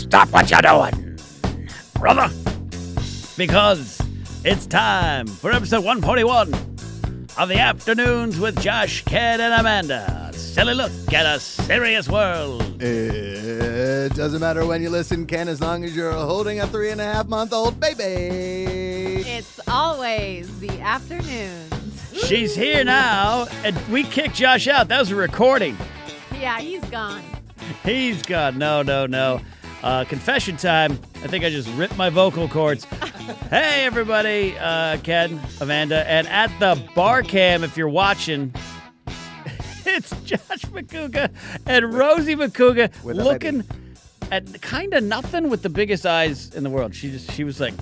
Stop what you're doing, brother. Because it's time for episode 141 of the Afternoons with Josh, Ken, and Amanda. Silly look at a serious world. It doesn't matter when you listen, Ken, as long as you're holding a 3.5-month-old baby. It's always the afternoons. She's here now, and we kicked Josh out. That was a recording. Yeah, he's gone. He's gone. No. Confession time. I think I just ripped my vocal cords. Hey, everybody. Ken, Amanda, and at the bar cam, if you're watching, it's Josh Macuga and Rosie Macuga looking at kind of nothing with the biggest eyes in the world. She was like,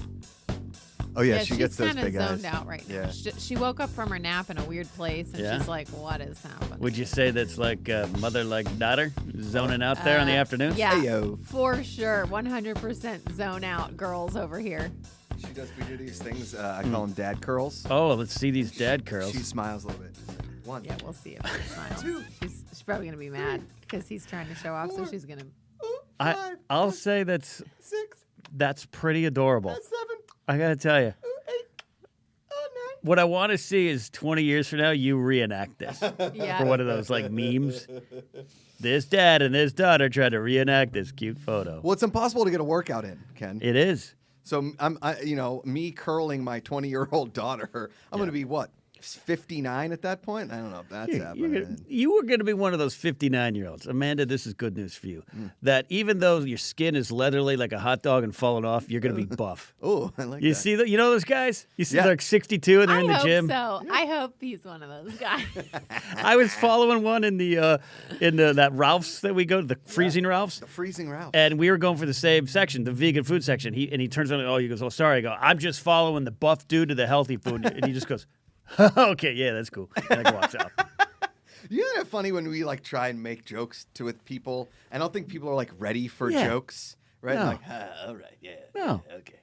oh, yeah, she gets those big big eyes. She's kind of zoned out right now. Yeah. She woke up from her nap in a weird place, and she's like, what is happening? would you say that's like mother like daughter zoning out there in the afternoon? Yeah, Hey-yo. for sure. 100% zone out girls over here. We do these things, I call them dad curls. Oh, let's see these dad curls. She smiles a little bit. One. Yeah, we'll see if she smiles. She's probably going to be mad because he's trying to show off, so she's going to... I'll say that's 6. that's pretty adorable. That's 7. I gotta tell you. 8. 9. What I want to see is 20 years from now, you reenact this Yeah. for one of those like memes. This dad and this daughter tried to reenact this cute photo. Well, it's impossible to get a workout in, Ken. It is. So me curling my 20-year-old daughter, I'm going to be what? 59 at that point? I don't know if that's happening. You were going to be one of those 59-year-olds. Amanda, this is good news for you. That even though your skin is leathery like a hot dog and falling off, you're going to be buff. Oh, I like You that. see that? You know those guys? You see Yeah. they're like 62 and they're in the gym. So. I hope he's one of those guys. I was following one in that Ralph's that we go to, the Freezing Ralph's. The freezing Ralph. And we were going for the same section, the vegan food section. He turns on, he goes, oh, sorry. I go, I'm just following the buff dude to the healthy food. And he just goes, okay, yeah, that's cool. And I walks out. You know, it's funny when we like try and make jokes with people. I don't think people are like ready for Yeah. jokes, right? No. Like, all right, yeah. No. Okay.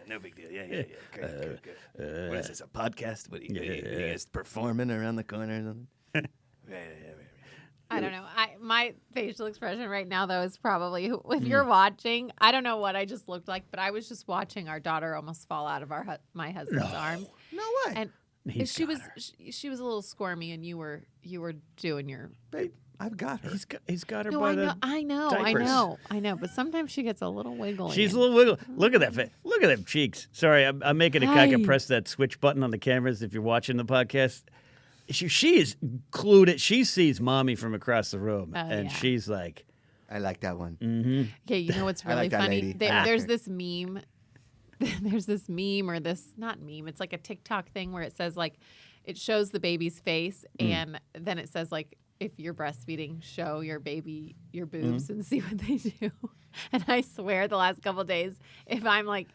No big deal. Yeah. Good. What is this, a podcast? What are you guys performing around the corner or something? I don't know. My facial expression right now, though, is probably, if you're watching, I don't know what I just looked like, but I was just watching our daughter almost fall out of my husband's arms. No way. And He's she got was she was a little squirmy, and you were doing your. Babe, I've got her. He's got her No, by I know, diapers. I know. But sometimes she gets a little wiggly. She's a little wiggle. Look at that face. Look at them cheeks. Sorry, I'm making a I can Hi. press that switch button on the cameras if you're watching the podcast. She is clued it. She sees mommy from across the room, and yeah. she's like, I like that one. Okay, you know what's I really like that funny? lady. There's this meme. There's this meme, or this, not meme, it's like a TikTok thing where it says, like, it shows the baby's face, and then it says, like, if you're breastfeeding, show your baby your boobs and see what they do. And I swear the last couple of days, if I'm like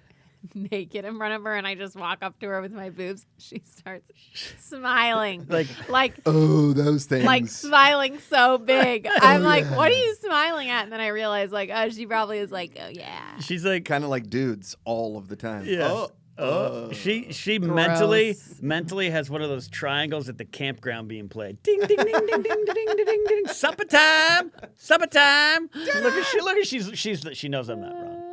naked in front of her and I just walk up to her with my boobs, she starts smiling. Like Oh, those things. like smiling so big. I'm like, what are you smiling at? And then I realize, like, oh, she probably is like, oh, yeah. she's like, kind of like dudes all of the time. yeah. She mentally has one of those triangles at the campground being played. Ding ding ding ding ding ding ding ding ding. Supper time. Look at she knows I'm not wrong.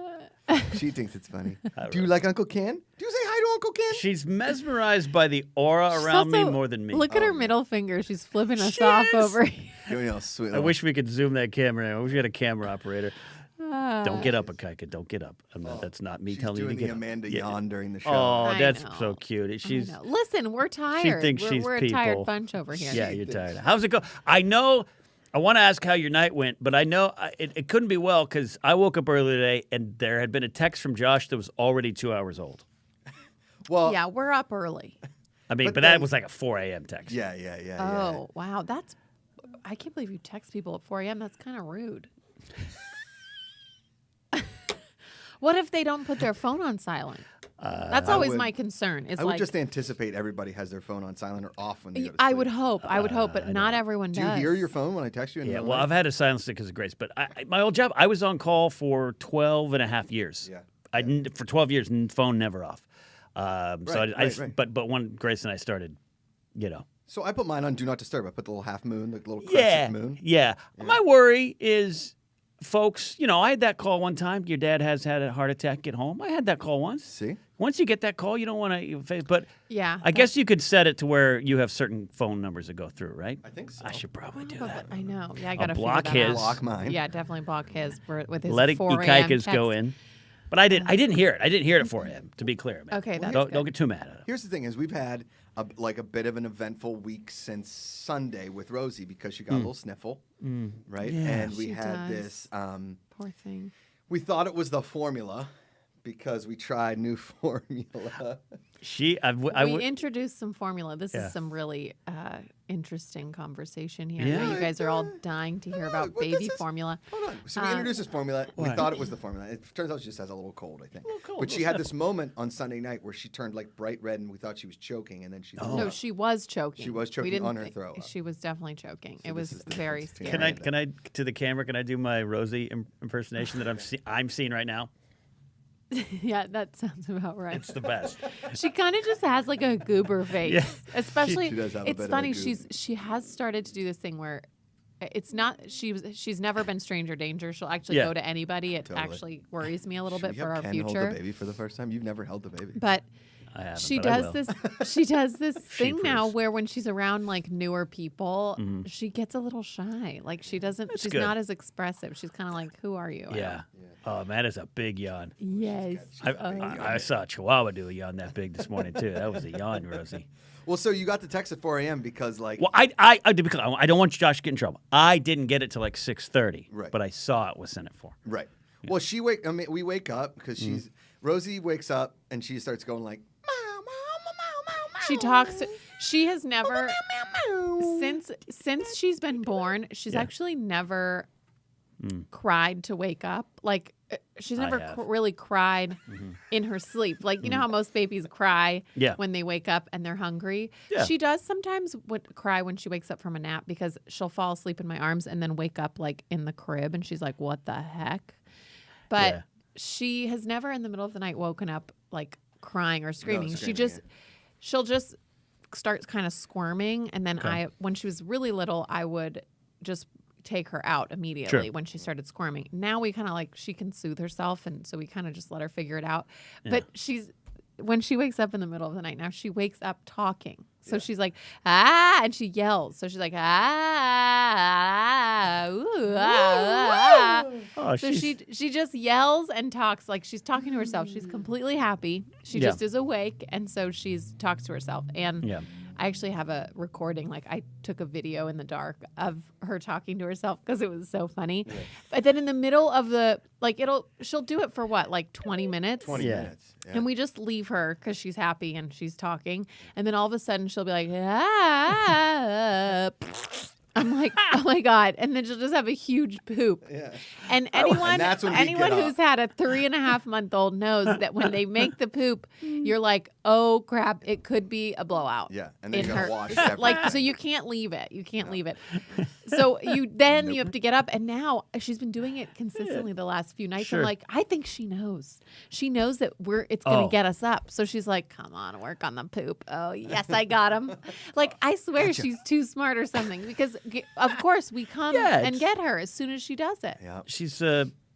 She thinks it's funny. Do you like Uncle Ken? Do you say hi to Uncle Ken? She's mesmerized by the aura around me Also, more than me. Look at her middle finger. She's flipping us off over here. Sweet. I wish we could zoom that camera in. I wish we had a camera operator. Don't get up, Akaika. Don't get up. That's not me She's telling you to doing get the up. Amanda Yeah. yawn during the show. Oh, I that's know. so cute. She's Listen, we're tired. thinks she's we're a people. tired bunch over here. yeah, you're tired. How's it go? I know. I want to ask how your night went, but I know it couldn't be well because I woke up early today and there had been a text from Josh that was already 2 hours old. Well, Yeah, we're up early. I mean, But but then- that was like a 4 a.m. text. yeah. Oh, wow. I can't believe you text people at 4 a.m. That's kind of rude. What if they don't put their phone on silent? That's always would- my concern. It's I would like, just anticipate everybody has their phone on silent or off when they go to I sleep. would hope, but not everyone Do does. you hear your phone when I text you? In the Yeah, middle well, of I've had a silence stick because of Grace, but my old job, I was on call for 12 and a half years. Yeah. For 12 years, phone never off. Right. But when Grace and I started, So I put mine on Do Not Disturb. I put the little half moon, the little Yeah, crescent moon. yeah. My worry is folks, I had that call one time. Your dad has had a heart attack at home. I had that call once. See? Once you get that call, you don't want to. But Yeah. I guess you could set it to where you have certain phone numbers that go through, right? I think so. I should probably do Oh, that. I know. Yeah, I gotta block figure that his. out. Block mine. Yeah, definitely block his with his Let 4 a.m. Ikaika's go text. in. But I didn't hear it. I didn't hear it at 4 a.m., to be clear, man. Okay, that's don't good. get too mad at it. Here's the thing: is we've had a bit of an eventful week since Sunday with Rosie because she got a little sniffle, right? Yeah. And we She had does. this. Poor thing. We thought it was the formula because we tried new formula. We introduced some formula. This Yeah. is some really interesting conversation here. Yeah. I know you guys are all dying to hear about baby this formula. Hold on. So we introduced this formula. We What? thought it was the formula. It turns out she just has a little cold, I think. cold, But she little had this moment on Sunday night where she turned like bright red, and we thought she was choking, and then she. threw No, up. she was choking. She was We choking didn't on her think- throw up. She was definitely choking. So It was this is the very difference between scary. Can I to the camera? Can I do my Rosie impersonation that I'm seeing right now? Yeah, that sounds about right. It's the best. She kind of just has like a goober face. Yeah. Especially She does have a it's bit of a funny goob. she has started to do this thing where it's not she's never been stranger danger. She'll actually Yeah. go to anybody. It Totally. actually worries me a little Should bit we for have our Ken future. hold the baby for the first time? You've never held the baby. But I haven't, she but I does will. this she does this thing now proves. where when she's around like newer people, she gets a little shy. Like she's good. not as expressive. She's kind of like, who are you? I Yeah. Oh, man, is a big yawn. don't- Yes. I saw a Chihuahua do a yawn that big this morning too. That was a yawn, Rosie. Well, so you got the text at 4 a.m. because like Well, I to be clear, I don't want Josh to get in trouble. I didn't get it till like 6:30, Right. but I saw it was sent at 4. right. Well, we wake up because Rosie wakes up and she starts going like meow, meow, meow, meow, meow. She talks. She has never since she's been born. She's Yeah. actually never cried to wake up. Like she's I never have. really cried in her sleep. Like you know how most babies cry Yeah. when they wake up and they're hungry. Yeah. She does sometimes cry when she wakes up from a nap because she'll fall asleep in my arms and then wake up like in the crib and she's like, "What the heck?" But Yeah. she has never in the middle of the night woken up like crying or screaming. She screaming, just yeah. she'll just start kind of squirming and then when she was really little I would just take her out immediately Sure. when she started squirming. Now we kind of like she can soothe herself and so we kind of just let her figure it out. But when she wakes up in the middle of the night now she wakes up talking. So she's like and she yells. So she's like ooh, ah. Oh, So she just yells and talks like she's talking to herself. She's completely happy. She Yeah. just is awake, and so she's talks to herself. And Yeah. I actually have a recording. Like I took a video in the dark of her talking to herself because it was so funny. But then in the middle of the she'll do it for what like 20 minutes. 20 Yeah. minutes. Yeah. And we just leave her because she's happy and she's talking. And then all of a sudden she'll be like, ah. I'm like, oh my God. And then she'll just have a huge poop. Yeah. And Oh, and anyone, that's when we anyone get who's had a 3.5-month-old knows that when they make the poop, you're like, oh crap, it could be a blowout. Yeah, and then in you gotta her. wash Like, so everything. you can't leave it. You can't leave it. So you have to get up. And now she's been doing it consistently the last few nights. Sure. I'm like, I think she knows. She knows that it's going to Oh. get us up. So she's like, come on, work on the poop. Oh yes, I got him. Like I swear she's too smart or something because of course we come Yeah, and it's- get her as soon as she does it. Yeah. She's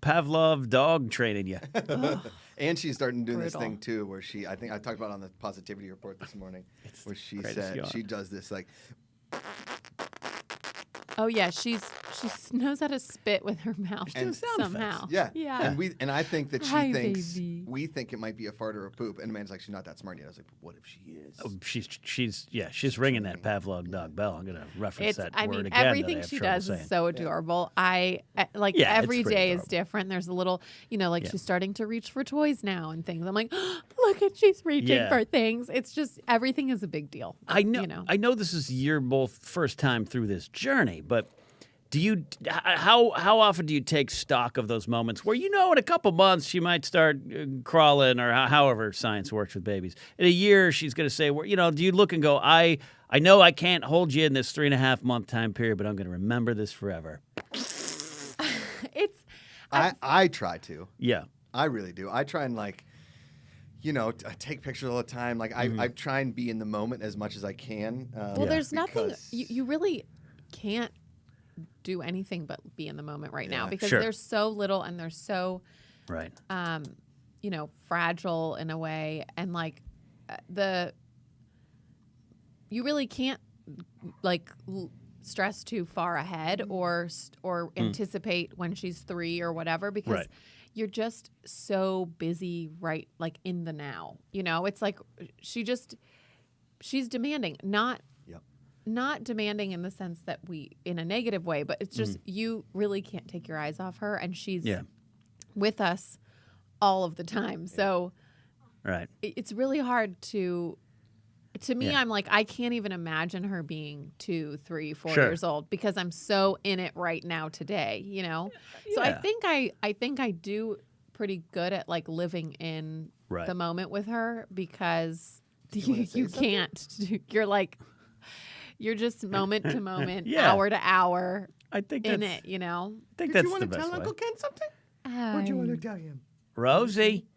Pavlov dog training you. And she's starting doing this Brutal. thing too, where I think I talked about it on the positivity report this morning, where she greatest said yawn. she does this like Oh yeah, she knows how to spit with her mouth And sound somehow. yeah. Yeah. And I think that she Hi, thinks baby. we think it might be a fart or a poop, and Amanda's like she's not that smart yet. I was like, what if she is? Oh, she's ringing that Pavlov dog bell. I'm gonna reference that I word mean, again. that I everything have she trouble does saying. is so adorable. I like Yeah, it's every pretty day is adorable. different. There's a little, like Yeah. she's starting to reach for toys now and things. I'm like, look at she's reaching Yeah. for things. It's just everything is a big deal. I know. You know. I know this is your both first time through this journey, but how often do you take stock of those moments where in a couple months she might start crawling or however science works with babies? In a year she's going to say, do you look and go, I know I can't hold you in this 3.5-month time period, but I'm going to remember this forever. It's I try to. Yeah. I really do. I try and I take pictures all the time. Like I try and be in the moment as much as I can. well, there's nothing because- you really can't do anything but be in the moment right now Yeah. because Sure. they're so little and they're so, Right. fragile in a way. And like you really can't like stress too far ahead or anticipate when she's 3 or whatever because Right. you're just so busy right like in the now. It's like she's demanding, not demanding in the sense that in a negative way, but it's just you really can't take your eyes off her and she's with us all of the time. So Right. it's really hard to me, Yeah. I'm like, I can't even imagine her being 2, 3, 4 Sure. years old because I'm so in it right now today, So I Yeah. think I do pretty good at like living in Right. the moment with her because wanna say you something? can't. You're just moment to moment, Yeah. hour to hour I think in that's, it, I think Did that's you want the to best tell way. Uncle Ken something? What'd you want to tell him? Rosie.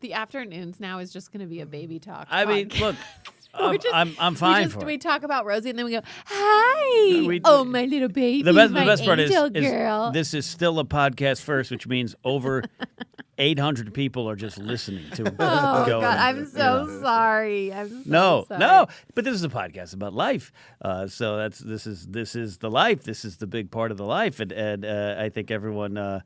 The afternoons now is just going to be a baby talk. I mean, podcast. look, We just- I'm fine for we it. talk about Rosie and then we go, "Hi, We- my little baby, The best my part is angel girl." this is still a podcast first, which means over 800 people are just listening to. Oh God, going, I'm so sorry. I'm so No, sorry. no, but this is a podcast about life. So this is the life. This is the big part of the life, and I think everyone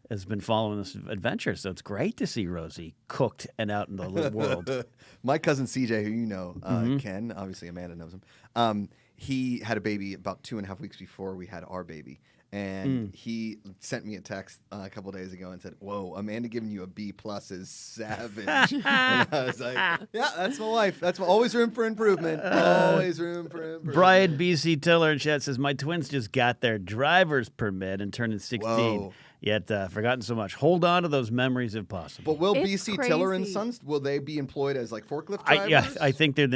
has been following this adventure. So it's great to see Rosie cooked and out in the world. My cousin CJ, who you know, Mm-hmm. Ken, obviously Amanda knows him. He had a baby about 2.5 weeks before we had our baby. And he sent me a text a couple days ago and said, "Whoa, Amanda giving you a B+ is savage." And I was like, "Yeah, that's my wife. That's always room for improvement. Always room for improvement." Brian BC Tiller in chat says, "My twins just got their driver's permit and turned 16. Whoa. Yet forgotten so much. Hold on to those memories if possible." But will It's BC Tiller and crazy. Sons, will they be employed as like forklift drivers? I think they're.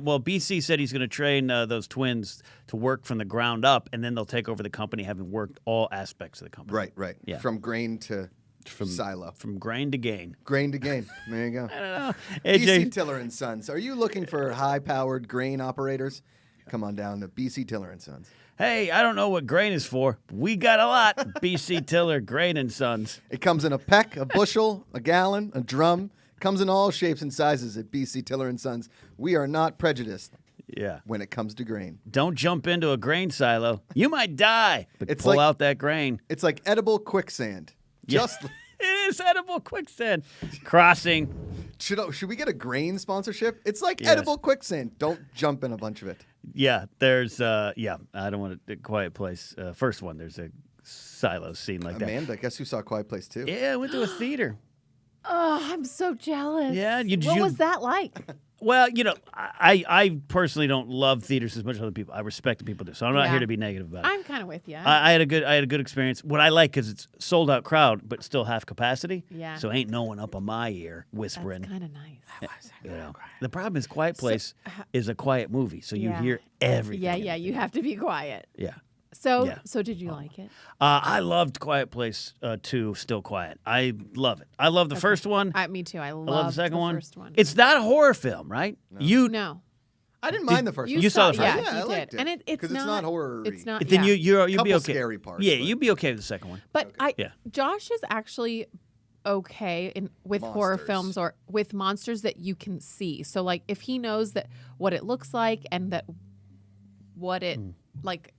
Well, BC said he's going to train those twins to work from the ground up, and then they'll take over the company, having worked all aspects of the company. Right. Yeah. From grain to silo. From grain to gain. Grain to gain. There you go. I don't know. BC AJ, Tiller and Sons. Are you looking for high-powered grain operators? Come on down to BC Tiller and Sons. hey, I don't know what grain is for. But we got a lot. BC Tiller, Grain and Sons. It comes in a peck, a bushel, a gallon, a drum. Comes in all shapes and sizes at BC Tiller and Sons. We are not prejudiced Yeah. when it comes to grain. Don't jump into a grain silo. You might die, but It's pull like- out that grain. It's like edible quicksand. Yeah. Just It is edible quicksand. Crossing. should we get a grain sponsorship? It's like Yes. edible quicksand. Don't jump in a bunch of it. Yeah, there's I don't want a Quiet Place. First one, there's a silo scene like that. Amanda, guess who saw Quiet Place too? Yeah, I went to a theater. Oh, I'm so jealous. Yeah, what was that like? Well, I personally don't love theaters as much as other people. I respect the people do, so I'm not Yeah. here to be negative about it. I'm kind of with you. I had a good experience. What I like is it's sold out crowd, but still half capacity. Yeah. So ain't no one up on my ear whispering. That's kind of nice. You know. The problem is Quiet Place is a quiet movie, so you Yeah. hear everything. Yeah. You have to be quiet. Yeah. So, Yeah. so did you like it? I loved Quiet Place 2, Still Quiet. I love it. I love the first one. Me too. I I love the second one. First one. It's not a horror film, right? You no. I didn't mind the first you one. saw the first yeah, one? Yeah, I he liked did. it. And it's 'Cause not it's not horror-y. It's not. Then yeah. you'll be Couple okay. scary parts, Yeah, but- you'd be okay with the second one. But Yeah. Josh is actually okay with horror Monsters. films or with monsters that you can see. So like if he knows that what it looks like and that what it like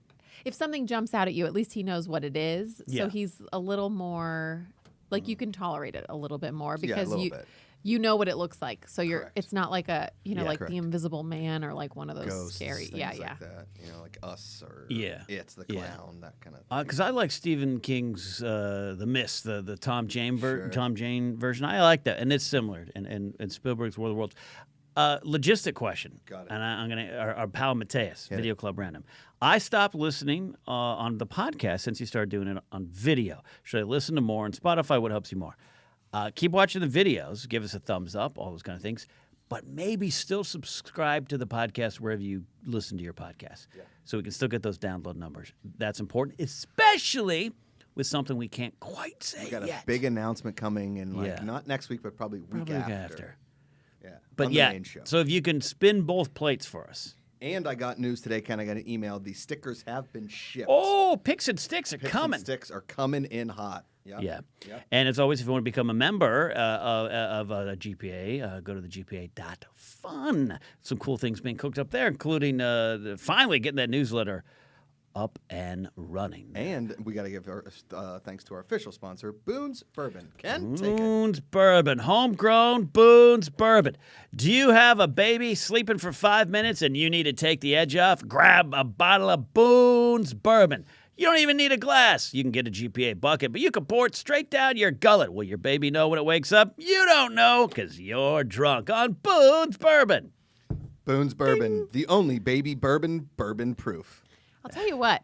if something jumps out at you, at least he knows what it is. Yeah. So he's a little more like you can tolerate it a little bit more because little bit. you know what it looks like. So you're Correct. it's not like a like correct. the Invisible Man or like one of those Ghosts, scary. things Yeah. like that. Like Us or Yeah. It's the Yeah. Clown, that kind of. Because I like Stephen King's The Mist, the Tom Jane Sure. version. I like that, and it's similar. And Spielberg's War of the Worlds. Logistic question. Got it. And I'm gonna our pal Mateus, Hit Video Club Random. I stopped listening on the podcast since you started doing it on video. Should I listen to more on Spotify? What helps you more? Keep watching the videos. Give us a thumbs up. All those kind of things. But maybe still subscribe to the podcast wherever you listen to your podcast, so we can still get those download numbers. That's important, especially with something we can't quite say We got yet. a big announcement coming in Yeah. not next week, but probably week Probably after. after. Yeah. But on yeah, the main show. so if you can spin both plates for us, And I got news today, Ken. I got an email. The stickers have been shipped. Oh, picks and sticks are Picks coming. and sticks are coming in hot. Yep. Yeah. Yep. And as always, if you want to become a member of GPA, go to the GPA.fun. Some cool things being cooked up there, including finally getting that newsletter up and running. And we got to give our, thanks to our official sponsor, Boons Bourbon. Ken, take it. Boons Bourbon, homegrown Boons Bourbon. Do you have a baby sleeping for 5 minutes and you need to take the edge off? Grab a bottle of Boons Bourbon. You don't even need a glass. You can get a GPA bucket, but you can pour it straight down your gullet. Will your baby know when it wakes up? You don't know because you're drunk on Boons Bourbon. Boons Bourbon, the only baby bourbon proof. I'll tell you what.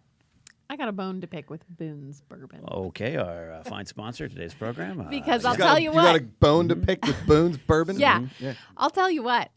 I got a bone to pick with Boons Bourbon. Okay, our fine sponsor of today's program. Because I'll You got tell a- you You what. got a bone to pick with Boons Bourbon? Yeah. Yeah. I'll tell you what.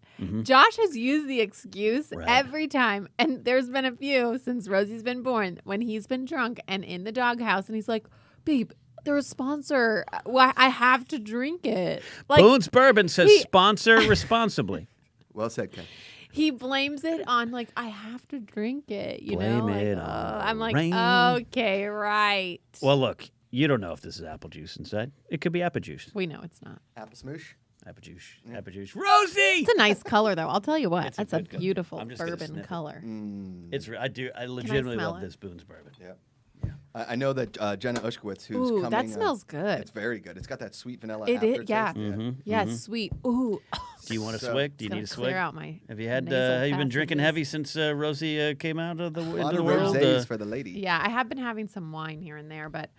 Josh has used the excuse Right. every time, and there's been a few since Rosie's been born when he's been drunk and in the doghouse, and he's like, "Babe, they're a sponsor. Well, I have to drink it." Like Boons Bourbon says he- sponsor responsibly. Well said, Ken. he blames it on like I have to drink it. You know, Blame it like, on I'm like, rain. okay, right. Well, look, you don't know if this is apple juice inside. It could be apple juice. We know it's not. Apple smoosh. Apple juice. Apple juice. Rosie! It's a nice color, though. I'll tell you what. It's a That's a good color. beautiful I'm just gonna bourbon sniff it. color. I legitimately smell love it? this Boons Bourbon. Yeah. I know that Jenna Ushkowitz, who's Ooh, coming. that smells good. It's very good. It's got that sweet vanilla It aftertaste. is, yeah. Mm-hmm. Yeah, it's sweet. Ooh. Do you want a So- swig? Do you It's need a gonna swig? clear out my Have you had? nasal Have you been drinking passages. heavy since Rosie came out of the A into lot the of world? rosés for the lady. Yeah, I have been having some wine here and there, but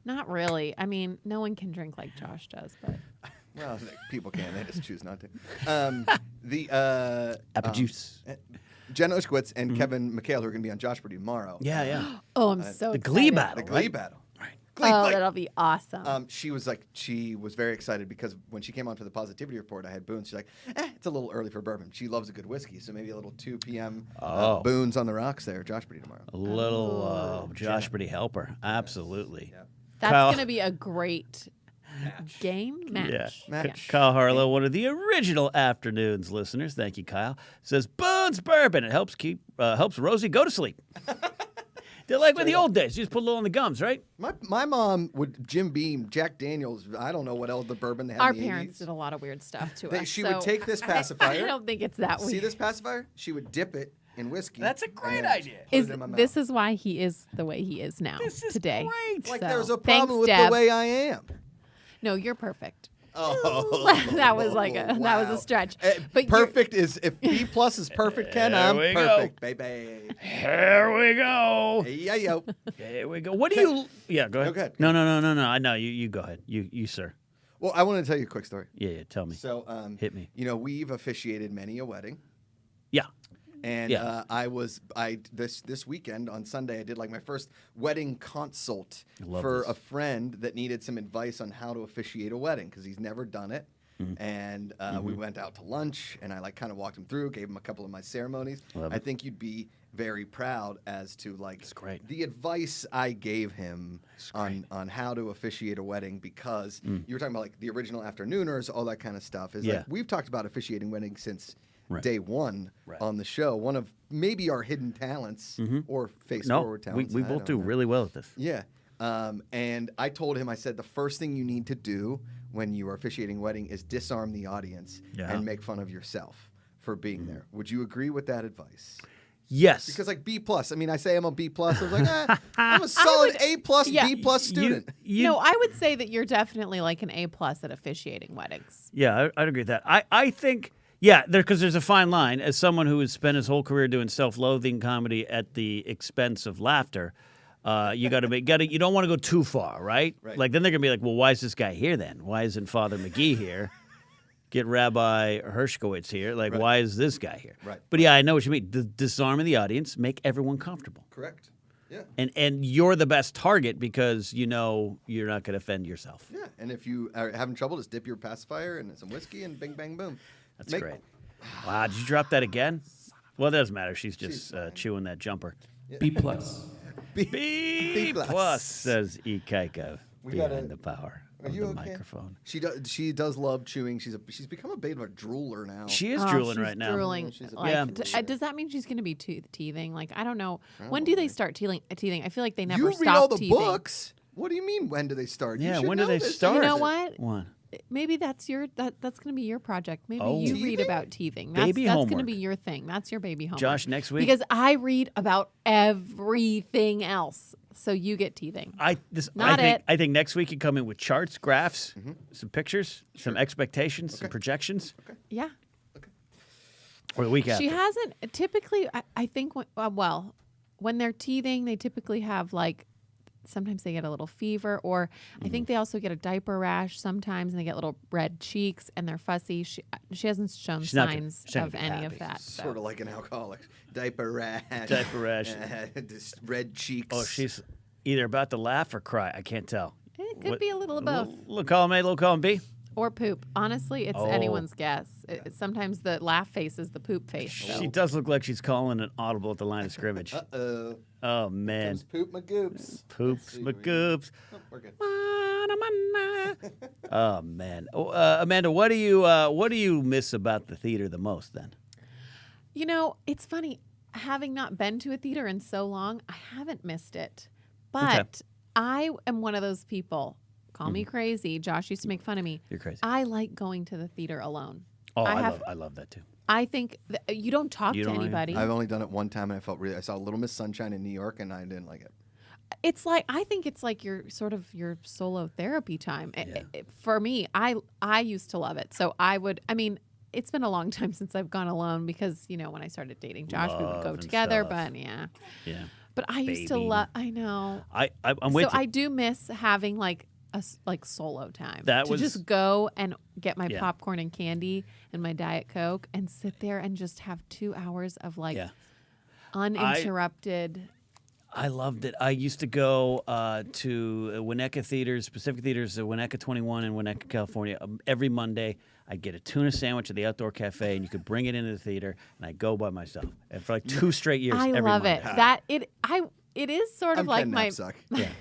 not really. I mean, no one can drink like Josh does, but Well, people can. They just choose not to. Apple juice. Jenna Ushkowitz and Kevin McHale, who are going to be on Josh Brady tomorrow. Yeah, yeah. oh, I'm so the excited. Glee battle. The Glee right? battle. Right. Glee Oh, fight. that'll be awesome. She was very excited because when she came on for the positivity report, I had Boons. She's like, it's a little early for bourbon. She loves a good whiskey, so maybe a little 2 p.m. Oh. Boons on the rocks there, Josh Brady tomorrow. A little Josh Brady helper. Absolutely. Yeah. That's Kyle- going to be a great game match. Yeah. Match. Kyle Harlow, one of the original Afternoons listeners, thank you, Kyle, says Boons Bourbon. It helps Rosie go to sleep. They're like with the old days. You just put a little on the gums, right? My mom would Jim Beam, Jack Daniels. I don't know what else the bourbon they had Our in the parents 80s. did a lot of weird stuff to us. She would take this pacifier. I don't think it's that weird. See this pacifier? She would dip it in whiskey. That's a great and then idea. put Is it in my mouth. this is why he is the way he is now This is today? great. like So, there's a thanks, problem with Deb. the way I am. No, you're perfect. Oh, That was like that was wow. a stretch. But you're- Perfect is if B plus is perfect, Ken. There I'm we go. perfect, baby. Here we go. Yeah, yo. Here we go. What do you? Yeah, go ahead. go ahead. No. I know you go ahead. You sir. Well, I want to tell you a quick story. Yeah. Tell me. So, Hit me. You know, we've officiated many a wedding. Yeah. And Yeah. this weekend on Sunday I did like my first wedding consult love for this. a friend that needed some advice on how to officiate a wedding because he's never done it. Mm-hmm. And we went out to lunch and I like kind of walked him through, gave him a couple of my ceremonies. Love I it. think you'd be very proud as to like great. the advice I gave him on how to officiate a wedding because you were talking about like the original afternooners, all that kind of stuff. Is Yeah. like we've talked about officiating weddings since Right. day one Right. on the show. One of maybe our hidden talents or face No, forward we talents. I both don't do know. really well at this. Yeah. And I told him, I said, the first thing you need to do when you are officiating a wedding is disarm the audience Yeah. and make fun of yourself for being there. Would you agree with that advice? Yes. Because like B plus, I mean, I say I'm a B plus. I was like, I'm a solid A plus, yeah. B plus student. no, I would say that you're definitely like an A+ at officiating weddings. Yeah, I'd agree with that. I think, yeah, because there's a fine line. As someone who has spent his whole career doing self-loathing comedy at the expense of laughter, you you don't want to go too far, right? Right. Like then they're gonna be like, well, why is this guy here then? Why isn't Father McGee here? Get Rabbi Hershkowitz here. Like, Right. why is this guy here? Right. But yeah, I know what you mean. Disarming the audience, make everyone comfortable. Correct. Yeah. And you're the best target because you know you're not going to offend yourself. Yeah. And if you are having trouble, just dip your pacifier in some whiskey and bing, bang, boom. That's great. Wow, did you drop that again? Well, it doesn't matter. She's just chewing that jumper. B plus. B plus, says E. Kaika We behind gotta- the power. Are of you the okay? microphone. She does love chewing. She's become a bit of a drooler now. She is Oh, drooling she's right now. Drooling. She's a Like, Yeah. does that mean she's going to be teething? Like, I don't know. When do Probably. they start teething? I feel like they never you stop read all the teething. books. What do you mean? When do they start? You Yeah, should when do know they this. start? You know what? What? Maybe that's that's going to be your project. Maybe Oh. you read Teething? about teething. Baby That's going to homework. be your thing. That's your baby homework. Josh, next week. Because I read about everything else. So you get teething. I think next week you come in with charts, graphs, some pictures, some expectations, some projections. Yeah. Or the week after. She hasn't typically. I think when they're teething, they typically have like. Sometimes they get a little fever, or I think they also get a diaper rash sometimes, and they get little red cheeks, and they're fussy. She hasn't shown She's not signs she's not of gonna be any happy. of that. So. Sort of like an alcoholic. Diaper rash. Diaper rash. Just red cheeks. Oh, she's either about to laugh or cry. I can't tell. It could be a little of both. Little column A, little column B. Or poop. Honestly, it's Oh. anyone's guess. Sometimes the laugh face is the poop face. So. She does look like she's calling an audible at the line of scrimmage. Uh-oh. Oh, man. Comes poop my goops. Poops, see, McGoops. Oh, we're good. Oh, man. Amanda, what do you miss about the theater the most then? You know, it's funny. Having not been to a theater in so long, I haven't missed it. But I am one of those people. Call me crazy. Josh used to make fun of me. You're crazy. I like going to the theater alone. Oh, I I love that too. I think you don't talk You to don't anybody. I've only done it one time, and I saw Little Miss Sunshine in New York, and I didn't like it. It's like I think it's like your solo therapy time. Yeah. For me, I used to love it. So I mean, it's been a long time since I've gone alone because when I started dating Josh, we would Love go and together. stuff. But yeah, Yeah. but I used to Baby. love. I know. I'm with So you. I do miss having like solo time. That to was- just go and get my Yeah. popcorn and candy and my Diet Coke and sit there and just have 2 hours of like Yeah. uninterrupted. I loved it. I used to go to Winnetka Theaters, Pacific Theaters, Winnetka 21 in Winnetka, California. Every Monday, I'd get a tuna sandwich at the Outdoor Cafe, and you could bring it into the theater, and I'd go by myself. And for like 2 straight years, I every love Monday. it. It is sort of I'm like Ken my. Knapsack.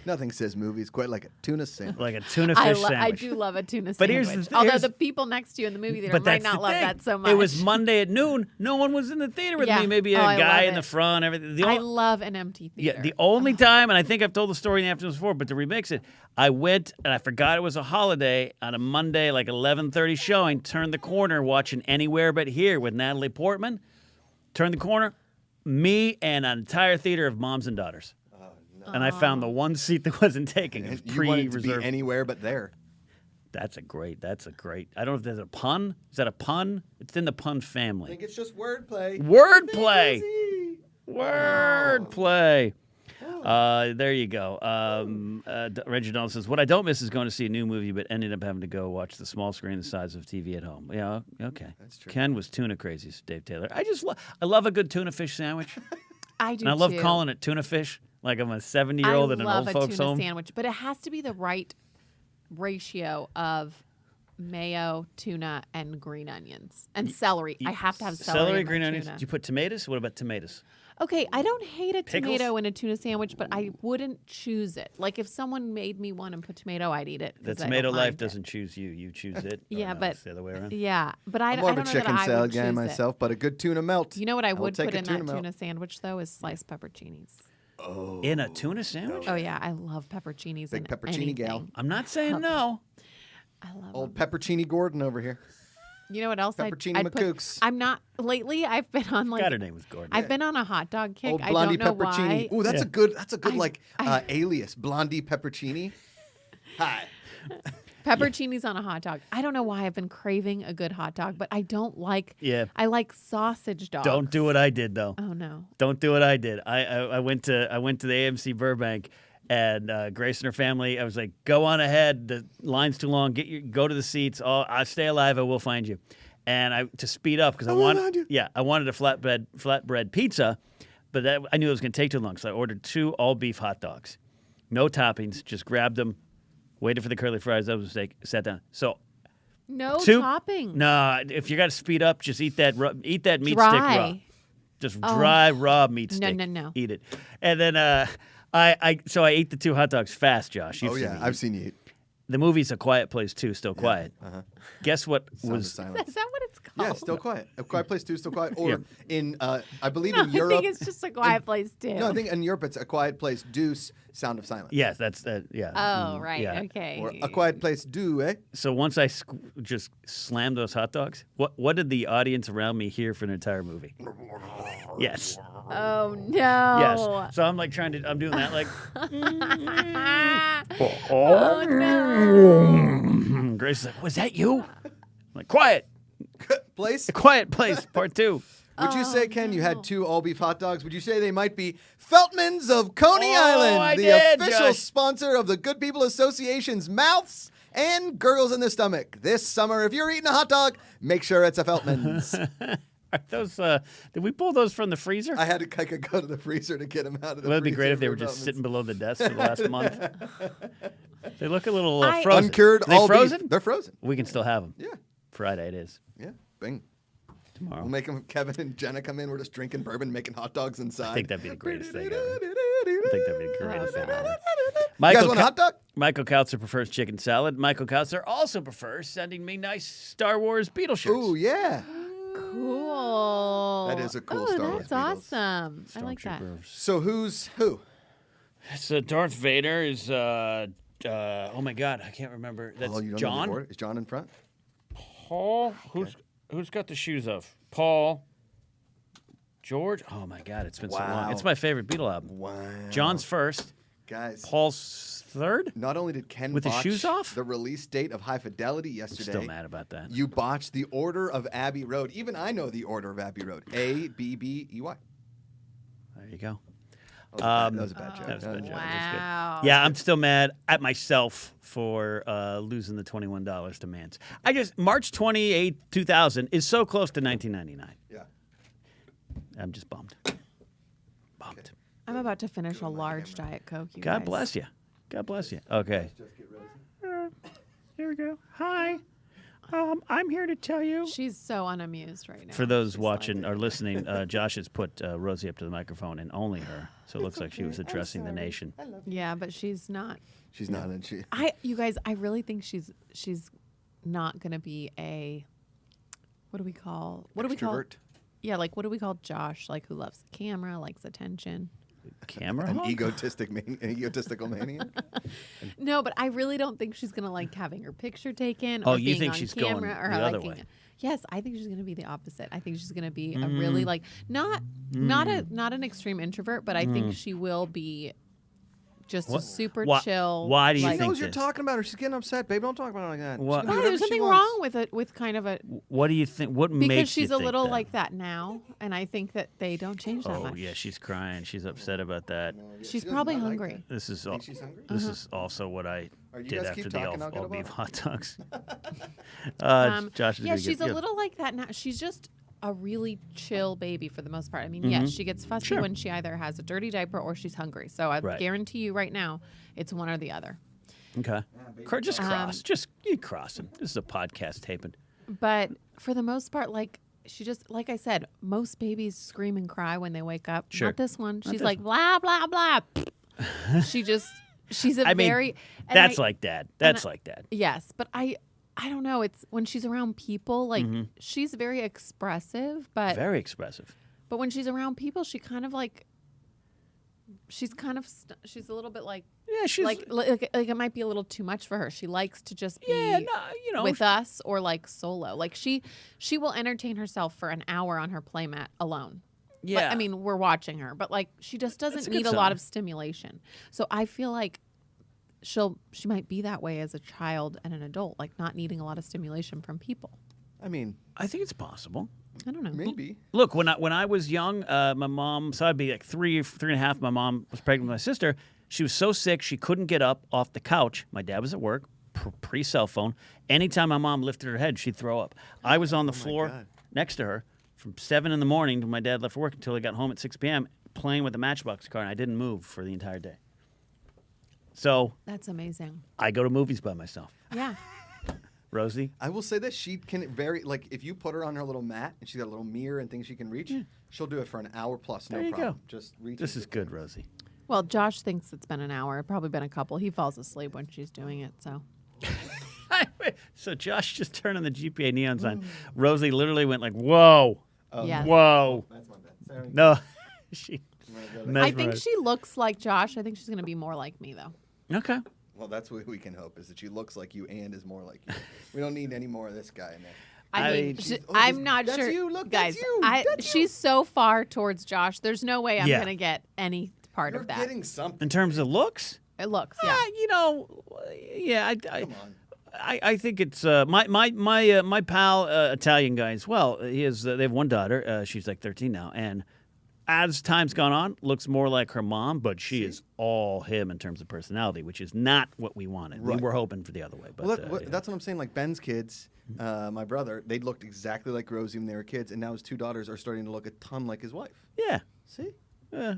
Nothing says movies quite like a tuna sandwich. Like a tuna I fish I sandwich. do love a tuna But here's sandwich. the- Although here's- the people next to you in the movie theater But might that's not the love thing. that so much. It was Monday at noon. No one was in the theater with Yeah. me. Maybe a Oh, I guy love in the it. front. Everything. I love an empty theater. Yeah, the only time, and I think I've told the story in the afternoons before, but to remix it, I went and I forgot it was a holiday on a Monday, like 11:30 showing. Turned the corner, watching Anywhere But Here with Natalie Portman. Turned the corner, me and an entire theater of moms and daughters. And I found the one seat that wasn't taken. It was You want it to be pre-reserved. anywhere but there. That's a great. I don't know if there's a pun. Is that a pun? It's in the pun I family. think it's just wordplay. Wordplay. Easy. Wordplay. There you go. Reggie Donald says, what I don't miss is going to see a new movie, but ended up having to go watch the small screen the size of TV at home. Yeah, okay. That's true. Ken was tuna crazy, says Dave Taylor. I love a good tuna fish sandwich. I do And I love too. calling it tuna fish, like I'm a 70-year-old in an love old a folks tuna home. sandwich, but it has to be the right ratio of mayo, tuna, and green onions and celery. I have to have celery. in my green onions. tuna. Do you put tomatoes? What about tomatoes? Okay, I don't hate a Pickles? tomato in a tuna sandwich, but I wouldn't choose it. Like if someone made me one and put tomato, I'd eat it. The 'cause I tomato don't life mind it. doesn't choose you. You choose it. Yeah, Oh, no, but it's the other way around. Yeah, but I I'm more I of a don't know that chicken I salad would guy choose myself, but a good tuna melt. It. You know what I I'll would take put a in tuna that melt. tuna sandwich though is sliced pepperoncinis. Oh. In a tuna sandwich? Oh yeah, I love pepperoncinis. Big in peppercini gal. anything. I'm not saying no. I love Old them. Peppercini Gordon over here. You know what else? Peppercini I'd put, McCooks. I'm not lately. I've been on like God, her name was Gordon. I've been on a hot dog kick. Old I Blondie don't know Peppercini. why. Ooh, that's Yeah. a good. That's a good I- alias. Blondie Peppercini. Hi. Peppercinis on a hot dog. I don't know why I've been craving a good hot dog, but I don't like. Yeah. I like sausage dogs. Don't do what I did though. Oh no. Don't do what I did. I went to the AMC Burbank, and Grace and her family. I was like, go on ahead. The line's too long. Go to the seats. I stay alive. I will find you. And to speed up because I will find you. wanted a flatbread pizza, but I knew it was going to take too long, so I ordered 2 all beef hot dogs, no toppings. Just grabbed them, waited for the curly fries. That was a mistake. Sat down. So No 2 topping. No, if you got to speed up, just eat that meat stick Dry. raw. Just dry raw meat No, stick. no. Eat it. And then I ate the 2 hot dogs fast, Josh. You've Oh seen yeah, me I've eat. seen you eat. The movie's A Quiet Place 2, Still Quiet. Guess what Sound of was... Silence. Is that what it's called? Yeah, Still Quiet. A Quiet Place 2, Still Quiet. Or Yeah. in, I believe No, in Europe. I think it's just a quiet place too. No, I think in Europe it's A Quiet Place Deuce, Sound of Silence. Yes, that's that. Yeah. Oh, right. Yeah. Okay. Or A Quiet Place Do, eh? So once I just slammed those hot dogs, what did the audience around me hear for an entire movie? Yes. Oh no. Yes. So I'm like I'm doing that like. Oh no. Grace is like, was that you? I'm like, quiet. Place? A Quiet Place, Part 2. Would you say, Ken, you had 2 all-beef hot dogs? Would you say they might be Feltman's of Coney Island, I the did, official Josh. sponsor of the Good People Association's Mouths and Gurgles in the Stomach? This summer, if you're eating a hot dog, make sure it's a Feltman's. Are those? Did we pull those from the freezer? I had to go to the freezer to get them out of the freezer. Well, that'd be great if they for were just Feltman's. sitting below the desk for the last month. They look a little I- frozen. Uncured Are they all frozen? beef. They're frozen. We can still have them. Yeah. Friday it is. Yeah. Bing. Tomorrow. We'll make them, Kevin and Jenna come in. We're just drinking bourbon, making hot dogs inside. I think that'd be the greatest thing ever. I think that'd be the greatest thing ever. You guys want a hot dog? Michael Kautzer prefers chicken salad. Michael Kautzer also prefers sending me nice Star Wars Beetle shirts. Ooh, yeah. Cool. That is a cool oh, Star Wars That's Beatles. awesome. I like that. Stormtroopers. So who's who? So Darth Vader is oh my god, I can't remember. That's Oh, you don't know the John. order? Is John in front? Paul. Who's got the shoes off? Paul. George. Oh my god, it's been so long. Wow. It's my favorite Beatle album. Wow. John's first. Guys, Paul's third. not only did Ken With the botch shoes off? the release date of High Fidelity I'm yesterday, still mad about that. you botched the order of Abbey Road. Even I know the order of Abbey Road. A-B-B-E-Y. There you go. That was a bad joke. That was a bad joke. Wow. Yeah, I'm still mad at myself for losing the $21 to Mance. March 28, 2000 is so close to 1999. Yeah. I'm just bummed. Bummed. I'm about to finish a large Diet Coke. You God guys. bless you. God bless you. Okay. Just get Rosie. Here we go. Hi. I'm here to tell you. She's so unamused right now. For those She's watching like- or listening, Josh has put Rosie up to the microphone and only her. So it looks like she was addressing the nation. Yeah, but she's not. She's not in. She. You guys, I really think she's not gonna be a. What do we call? Extrovert. Yeah, like what do we call Josh? Like who loves the camera, likes attention. Camera? An hog? egotistical maniac. No, but I really don't think she's gonna like having her picture taken. Oh, or you being think on she's going camera or the other liking way? it. Yes, I think she's gonna be the opposite. I think she's gonna be a really like not an extreme introvert, but I think she will be just a super chill. Why do you She think knows you're this? talking about her. She's getting upset, babe. Don't talk about her like that. What- She can do Why? whatever There's she nothing wants. wrong with kind of a What do you think? What because makes she's you a think little that? like that now, and I think that they don't change that Oh much. yeah, she's crying. She's upset about that. She's She does probably not like hungry. This is Think she's hungry? This is also what I Are you did guys after keep the talking, I'll get a all beef bottle. hot dogs. Josh is yeah, gonna she's get, a little like that now. She's just a really chill baby for the most part. I mean, Mm-hmm. yes, she gets fussy when she either has a dirty diaper or she's hungry. So I Right. guarantee you right now, it's one or the other. Okay. Just cross. Just you crossing. This is a podcast taping. But for the most part, like she just like I said, most babies scream and cry when they wake up. Sure. Not this one. She's this like blah blah blah. She's a I mean, very and that's I- like dad. That's like dad. Yes, but I don't know. It's when she's around people, like she's very expressive, but Very expressive. but when she's around people, she kind of like she's a little bit like Yeah, she's like it might be a little too much for her. She likes to just be yeah, no, you know, with us or like solo. Like she will entertain herself for an hour on her playmat alone. yeah. Like, I mean, we're watching her, but like she just That's doesn't a good need a lot sign. of stimulation. So I feel like she might be that way as a child and an adult, like not needing a lot of stimulation from people. I mean, I think it's possible. I don't know. maybe. Look, when I was young, my mom, so I'd be like three and a half. My mom was pregnant with my sister. She was so sick she couldn't get up off the couch. My dad was at work, pre-cell phone. Anytime my mom lifted her head, she'd throw up. I was on the floor God. next to her from 7 in the morning when my dad left for work until I got home at 6 p.m. playing with the Matchbox car, and I didn't move for the entire day. So That's amazing. I go to movies by myself. Yeah. Rosie, I will say this: she can like if you put her on her little mat and she's got a little mirror and things she can reach, she'll do it for an hour plus, no There you problem. go. Just reach. this is good, Rosie. Well, Josh thinks it's been an hour. Probably been a couple. He falls asleep when she's doing it. So So Josh just turned on the GPA neon sign. Rosie literally went like, "Whoa, Yeah. whoa." That's my bad. Sorry. No, she. I think she looks like Josh. I think she's going to be more like me, though. Okay. Well, that's what we can hope, is that she looks like you and is more like you. We don't need any more of this guy in there. I mean, she's- I'm not that's sure. you, look, guys, that's you, that's she's so far towards Josh. There's no way I'm Yeah. going to get any part You're of that. getting something. In terms of looks, It looks, yeah. you know, yeah, Come on. I think it's my pal Italian guy as well. He has they have one daughter. She's like 13 now, and as time's gone on, looks more like her mom, but she is all him in terms of personality, which is not what we wanted. Right. We were hoping for the other way. But Well, look, yeah. that's what I'm saying. Like Ben's kids, my brother, they looked exactly like Rosie when they were kids, and now his two daughters are starting to look a ton like his wife. Yeah, See?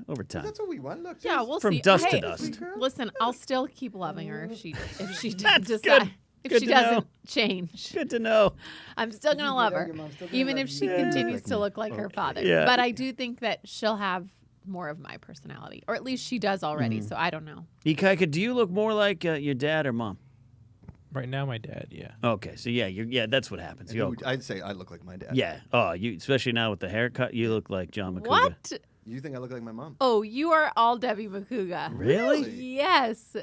over time. That's what we want. Look, Yeah, just- we'll From see. dust to Hey, dust. Listen, I'll still keep loving her if she That's decide good. if Good she to know. doesn't change. Good to know. I'm still gonna love her, Your mom's still gonna even love if you. she Yeah. continues to look like her father. Yeah. But I do think that she'll have more of my personality, or at least she does already. So I don't know. Ikaika, do you look more like your dad or mom? Right now, my dad, yeah. Okay, so yeah, that's what happens. You I'd say I look like my dad. yeah. Oh, you especially now with the haircut, you look like John Macuga. What? You think I look like my mom? Oh, you are all Debbie Macuga. Really? Yes.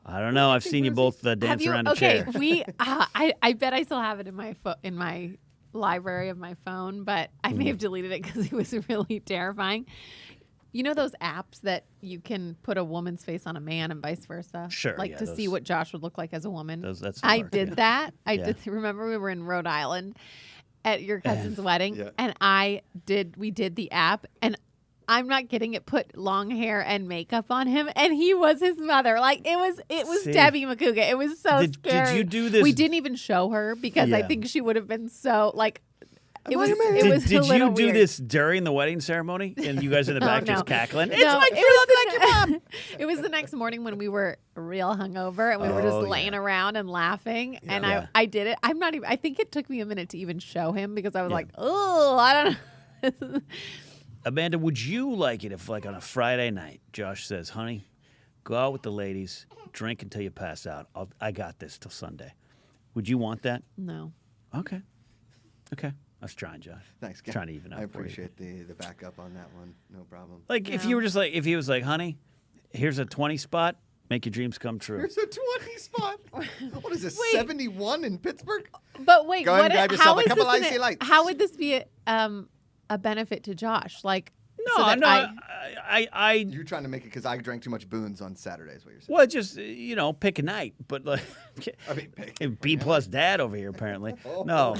I don't know. I've seen you both dance Have you? around a Okay, chair. I bet I still have it in my library of my phone, but I may have deleted it because it was really terrifying. You know those apps that you can put a woman's face on a man and vice versa? Sure, Like yeah, to see those- what Josh would look like as a woman. That's I smart, did yeah. that. I Yeah. did. Remember we were in Rhode Island at your cousin's wedding, Yeah. and we did the app, and I'm not kidding. It put long hair and makeup on him, and he was his mother. Like it was See. Debbie Macuga. It was so Did scary. you do this- We didn't even show her because I Yeah. think she would have been so like. It Am I was. a man? It was a Did you little do weird. this during the wedding ceremony? And you guys in the Oh, back no. just cackling? No, It's like it you was look the like your mom. It was the next morning when we were real hungover and we were Oh, just laying yeah. around and laughing. And Yeah. I did it. I'm not even. I think it took me a minute to even show him because I was Yeah. like, oh, I don't know. Amanda, would you like it if, like, on a Friday night, Josh says, honey, go out with the ladies, drink until you pass out. I got this till Sunday. Would you want that? No. Okay. I was trying, Josh. Thanks, Ken. Trying to even out I for you. appreciate the backup on that one. No problem. Like, if No. you were just like, if he was like, honey, here's a 20 spot, make your dreams come true. Here's a 20 spot. What is this? Wait. 71 in Pittsburgh? But wait, Go ahead what? and grab How yourself a is couple this? icy lights. How would this be a benefit to Josh? Like, so No, that no, I You're trying to make it because I drank too much Boons on Saturday, is what you're saying. well, just, pick a night. But, like, I mean, B plus dad over here, apparently. No.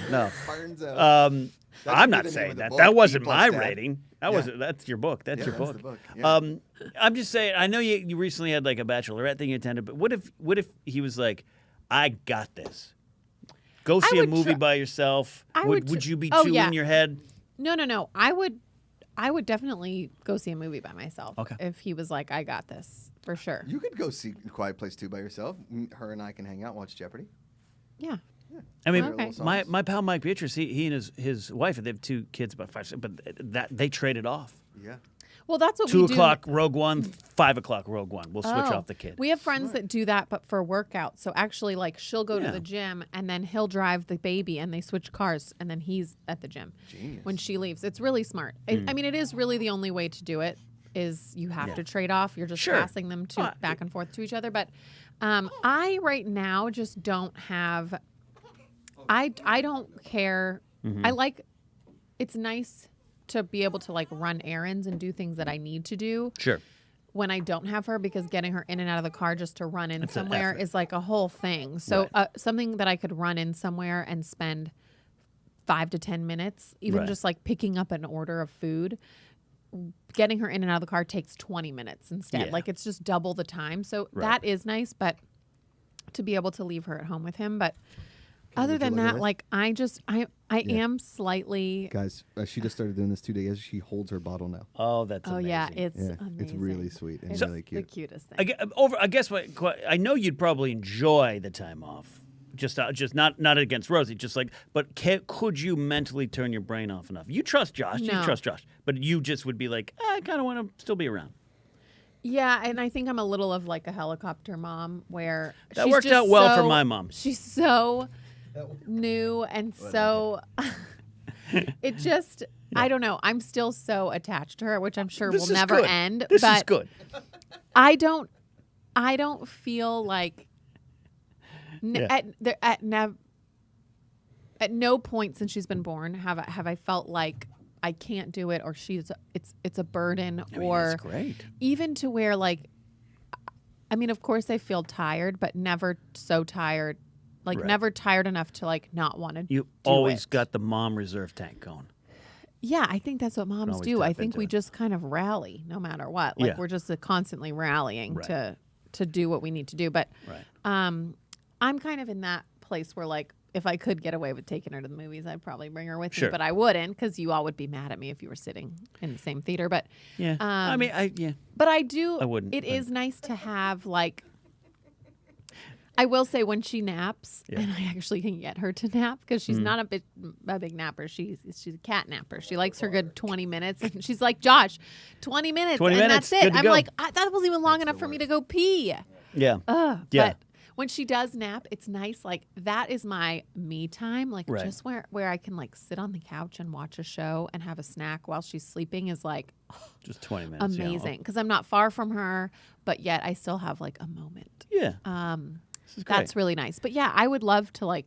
Burns out. I'm what not you're thinking saying with the that. book, That wasn't B plus my dad. rating. That's your book. That's Yeah, your that's book. the book, yeah. I'm just saying. I know you recently had like a bachelorette thing you attended, but what if he was like, I got this. Go see a would movie try- by yourself. I Would would you be oh, too yeah. in your head? No. I would definitely go see a movie by myself. Okay. If he was like, I got this for sure. You could go see Quiet Place 2 by yourself. Her and I can hang out and watch Jeopardy. Yeah. I mean, Okay. my pal Mike Beatrice, he and his wife, they have two kids about 5, but that they traded off. Yeah. Well, that's what 2 we do. o'clock Rogue One, 5 o'clock Rogue One. We'll switch Oh. off the kid. We have friends that do that, but for workout. So actually, like, she'll go Yeah. to the gym and then he'll drive the baby and they switch cars and then he's at the gym Genius. when she leaves. It's really smart. I mean, it is really the only way to do it is you have Yeah. to trade off. You're just Sure. passing them back and forth to each other. But I right now just don't have. I don't care. Mm-hmm. I like. It's nice to be able to like run errands and do things that I need to do Sure. when I don't have her because getting her in and out of the car just to run in It's an somewhere effort. is like a whole thing. So Right. something that I could run in somewhere and spend 5 to 10 minutes, even Right. just like picking up an order of food, getting her in and out of the car takes 20 minutes instead. Yeah. Like it's just double the time. So Right. that is nice, but to be able to leave her at home with him. But other would you than look at that, it? like I am slightly. Guys, she just started doing this 2 days. She holds her bottle now. Oh, that's Oh amazing. yeah, it's Yeah, amazing. it's really sweet and It's really the cute. cutest thing. I guess I know you'd probably enjoy the time off. Just not against Rosie. Just like, but could you mentally turn your brain off enough? You trust Josh. You No. trust Josh, but you just would be like, I kind of want to still be around. Yeah, and I think I'm a little of like a helicopter mom where That she's worked just out well for so- my mom. She's so new and so it just I don't know. I'm still so attached to her, which I'm sure This will is never good. end. This but is good. I don't feel like Yeah. at no point since she's been born have I felt like I can't do it or it's a burden I mean, or that's great. even to where like I mean of course I feel tired but never so tired like Right. never tired enough to like not want to You do always it. got the mom reserve tank going. Yeah, I think that's what moms always do. I tap think into we it. just kind of rally no matter what. Like Yeah. we're just constantly rallying Right. to do what we need to do. But Right. I'm kind of in that place where like if I could get away with taking her to the movies, I'd probably bring her with Sure. me, but I wouldn't because you all would be mad at me if you were sitting in the same theater. But Yeah. I mean, yeah. but I do. I wouldn't, It but- is nice to have like. I will say when she naps, Yeah. and I actually can get her to nap because she's not a big napper. She's a cat napper. She likes her good 20 minutes, and she's like, Josh, 20 minutes, 20 and minutes, that's it. good to I'm go. like, that wasn't even long enough for me to go pee. Yeah. Ugh. Yeah. But when she does nap, it's nice. Like that is my me time. Like Right. just where I can like sit on the couch and watch a show and have a snack while she's sleeping is like Just 20 minutes. yeah. amazing because I'm not far from her, but yet I still have like a moment. Yeah. This is great. That's really nice. But yeah, I would love to like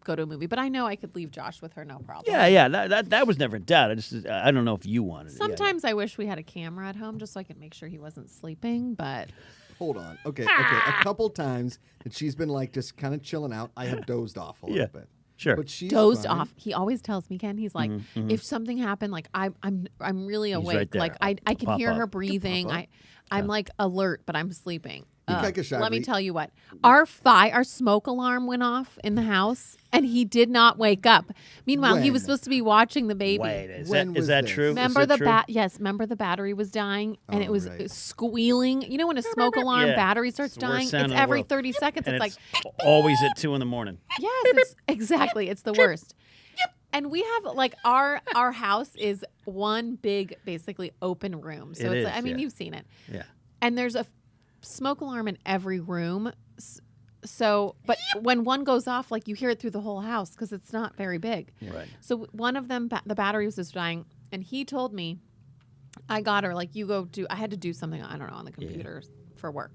go to a movie, but I know I could leave Josh with her, no problem. Yeah. That was never in doubt. I don't know if you wanted it. Yeah, Sometimes I wish we had a camera at home just so I could make sure he wasn't sleeping, but Hold on. Okay. A couple times that she's been like just kind of chilling out, I have dozed off a little Yeah. bit. Sure. But she's dozed fine. off. He always tells me, Ken, he's like, if something happened, like I'm really awake. right there. Like I can Pop hear up. her breathing. I'm like alert, but I'm sleeping. Take a shot, Let me Lee. tell you what. Our smoke alarm went off in the house and he did not wake up. Meanwhile, he was When? supposed to be watching the baby. Wait, is When that, is was that this? true? Remember is that the true? Yes, remember the battery was dying and Oh, it was right. squealing. You know when a smoke alarm Yeah. battery starts It's the worst dying? sound It's in the every world. 30 seconds. And It's like always at 2 a.m. yes, exactly. It's the worst. And we have like our house is one big, basically open room. So It it's is, I mean, yeah. you've seen it. Yeah. And there's a smoke alarm in every room. So, but when one goes off, like you hear it through the whole house because it's not very big. Right. So one of them, the battery was just dying, and he told me, I got her. Like you go do. I had to do something. I don't know on the computer for work.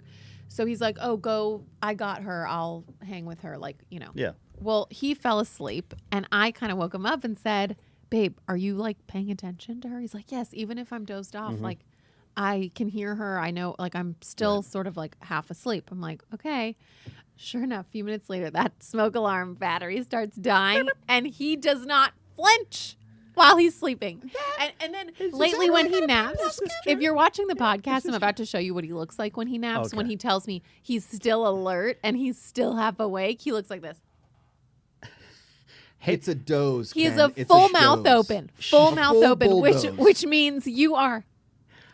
So he's like, oh, go. I got her. I'll hang with her. Like Yeah. Well, he fell asleep, and I kind of woke him up and said, babe, are you like paying attention to her? He's like, yes, even if I'm dozed off, like I can hear her. I know, like I'm still sort of like half asleep. I'm like, okay. Sure enough, a few minutes later, that smoke alarm battery starts dying, and he does not flinch while he's sleeping. And then lately when he naps, if you're watching the podcast, I'm about to show you what he looks like when he naps. Okay. When he tells me he's still alert and he's still half awake, he looks like this. It's a doze. He is Ken. a It's full mouth doze. open, full mouth full open, bulldoze. which means you are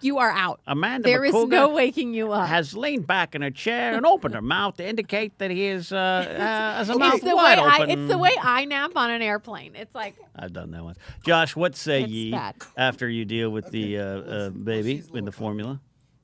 out. Amanda There is Macuga no waking you up. has leaned back in her chair and opened her mouth to indicate that he is has a mouth It's the way wide open. it's the way I nap on an airplane. It's like I've done that once. Josh, what say It's ye bad. after you deal with the listen, baby she's a in the little formula?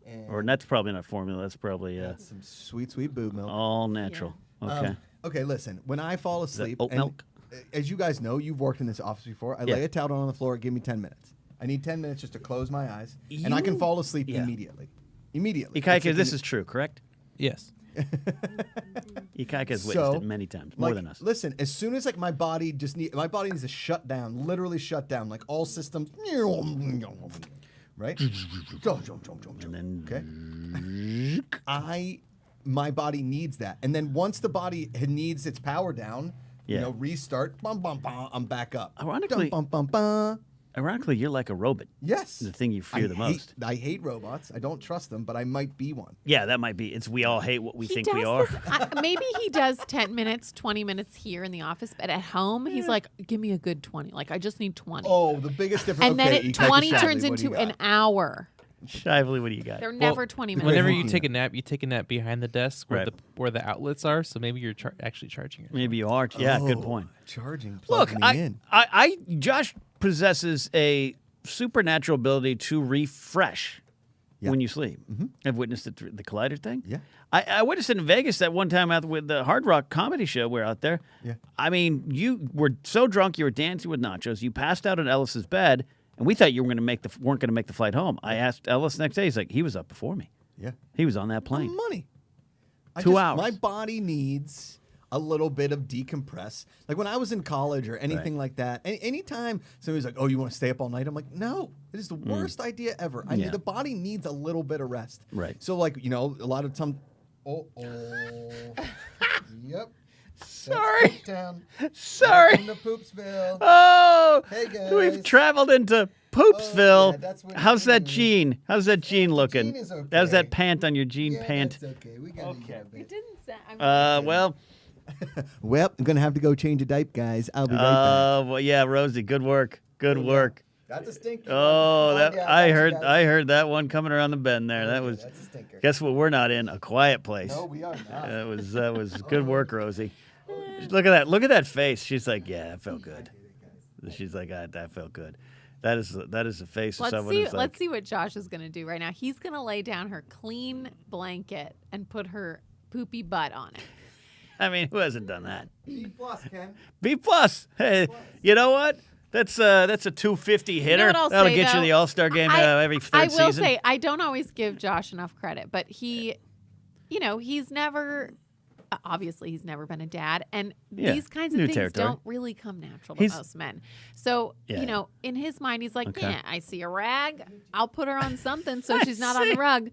And Or that's probably not formula. That's probably some sweet, sweet boob milk. all natural. Okay. Okay, listen. When I fall asleep, oat and, milk? As you guys know, you've worked in this office before. I Yeah. lay a towel down on the floor. Give me 10 minutes. I need 10 minutes just to close my eyes, and I can You- fall asleep yeah. immediately. Immediately. Ikaika, It's like this an- is true, correct? Yes. Ikaika has witnessed So, it many times, more like, than us. Listen, as soon as like my body needs to shut down, literally shut down, like all systems, right? And then Okay. My body needs that, and then once the body needs its power down, Yeah. restart. Bum, bum, bum, I'm back up. Ironically- Dum, bum, bum, bum. ironically, you're like a robot. Yes. The thing you fear the most. I hate robots. I don't trust them, but I might be one. Yeah, that might be. We all hate what we he think does we are. this- maybe he does 10 minutes, 20 minutes here in the office, but at home he's like, give me a good 20. Like I just need 20. Oh, the biggest difference. and then okay, it Ikaika 20 Shively, turns what do you into an got? hour. Shively, what do you got? They're never 20 minutes. Whenever Great you walking. take a nap, you take a nap behind the desk where Right. where the outlets are. So maybe you're actually charging it. Maybe you are. Yeah, good Oh, point. Charging. Look, Plug me in. Josh possesses a supernatural ability to refresh when you sleep. I've witnessed the collider thing. Yeah. I witnessed it in Vegas that one time out with the Hard Rock comedy show. We're out there. Yeah. I mean, you were so drunk you were dancing with nachos. You passed out in Ellis's bed, and we thought you weren't going to make the flight home. I asked Ellis the next day. He's like, he was up before me. Yeah. He was on that plane. Money. 2 hours. My body needs a little bit of decompress. Like when I was in college or anything like that, anytime somebody's like, oh, you want to stay up all night? I'm like, no, it is the worst idea ever. I mean, the body needs a little bit of rest. Right. So like, a lot of time. Yep. Sorry. Town. Sorry. Welcome to Poopsville. Oh, Hey, guys. we've traveled into Poopsville. yeah, that's what How's it that means. jean? How's that jean looking? jean is okay. How's that pant on your jean pant? That's okay. We got Okay. It didn't say. Well, Well, I'm gonna have to go change a diaper, guys. I'll be right back. well, yeah, Rosie, good work. Good work. That's a stinky. Oh, one. that Yeah, I got you heard. guys. I heard that one coming around the bend there. That was. That's a stinker. Guess what? We're not in a quiet place. No, we are not. That was good work, Rosie. Look at that. Look at that face. She's like, yeah, that felt good. She's like, that felt good. That is the face of someone who's like. Let's see what Josh is going to do right now. He's going to lay down her clean blanket and put her poopy butt on it. I mean, who hasn't done that? B+, Ken. B plus. Hey, you know what? That's a 250 hitter. what I'll That'll say, get you though? the All-Star game every third I will season. say, I don't always give Josh enough credit, but he's never, obviously he's never been a dad. And Yeah, these kinds of new things territory. don't really come natural to He's- most men. So, Yeah. in his mind, he's like, Okay. yeah, I see a rag. I'll put her on something so she's not on the rug.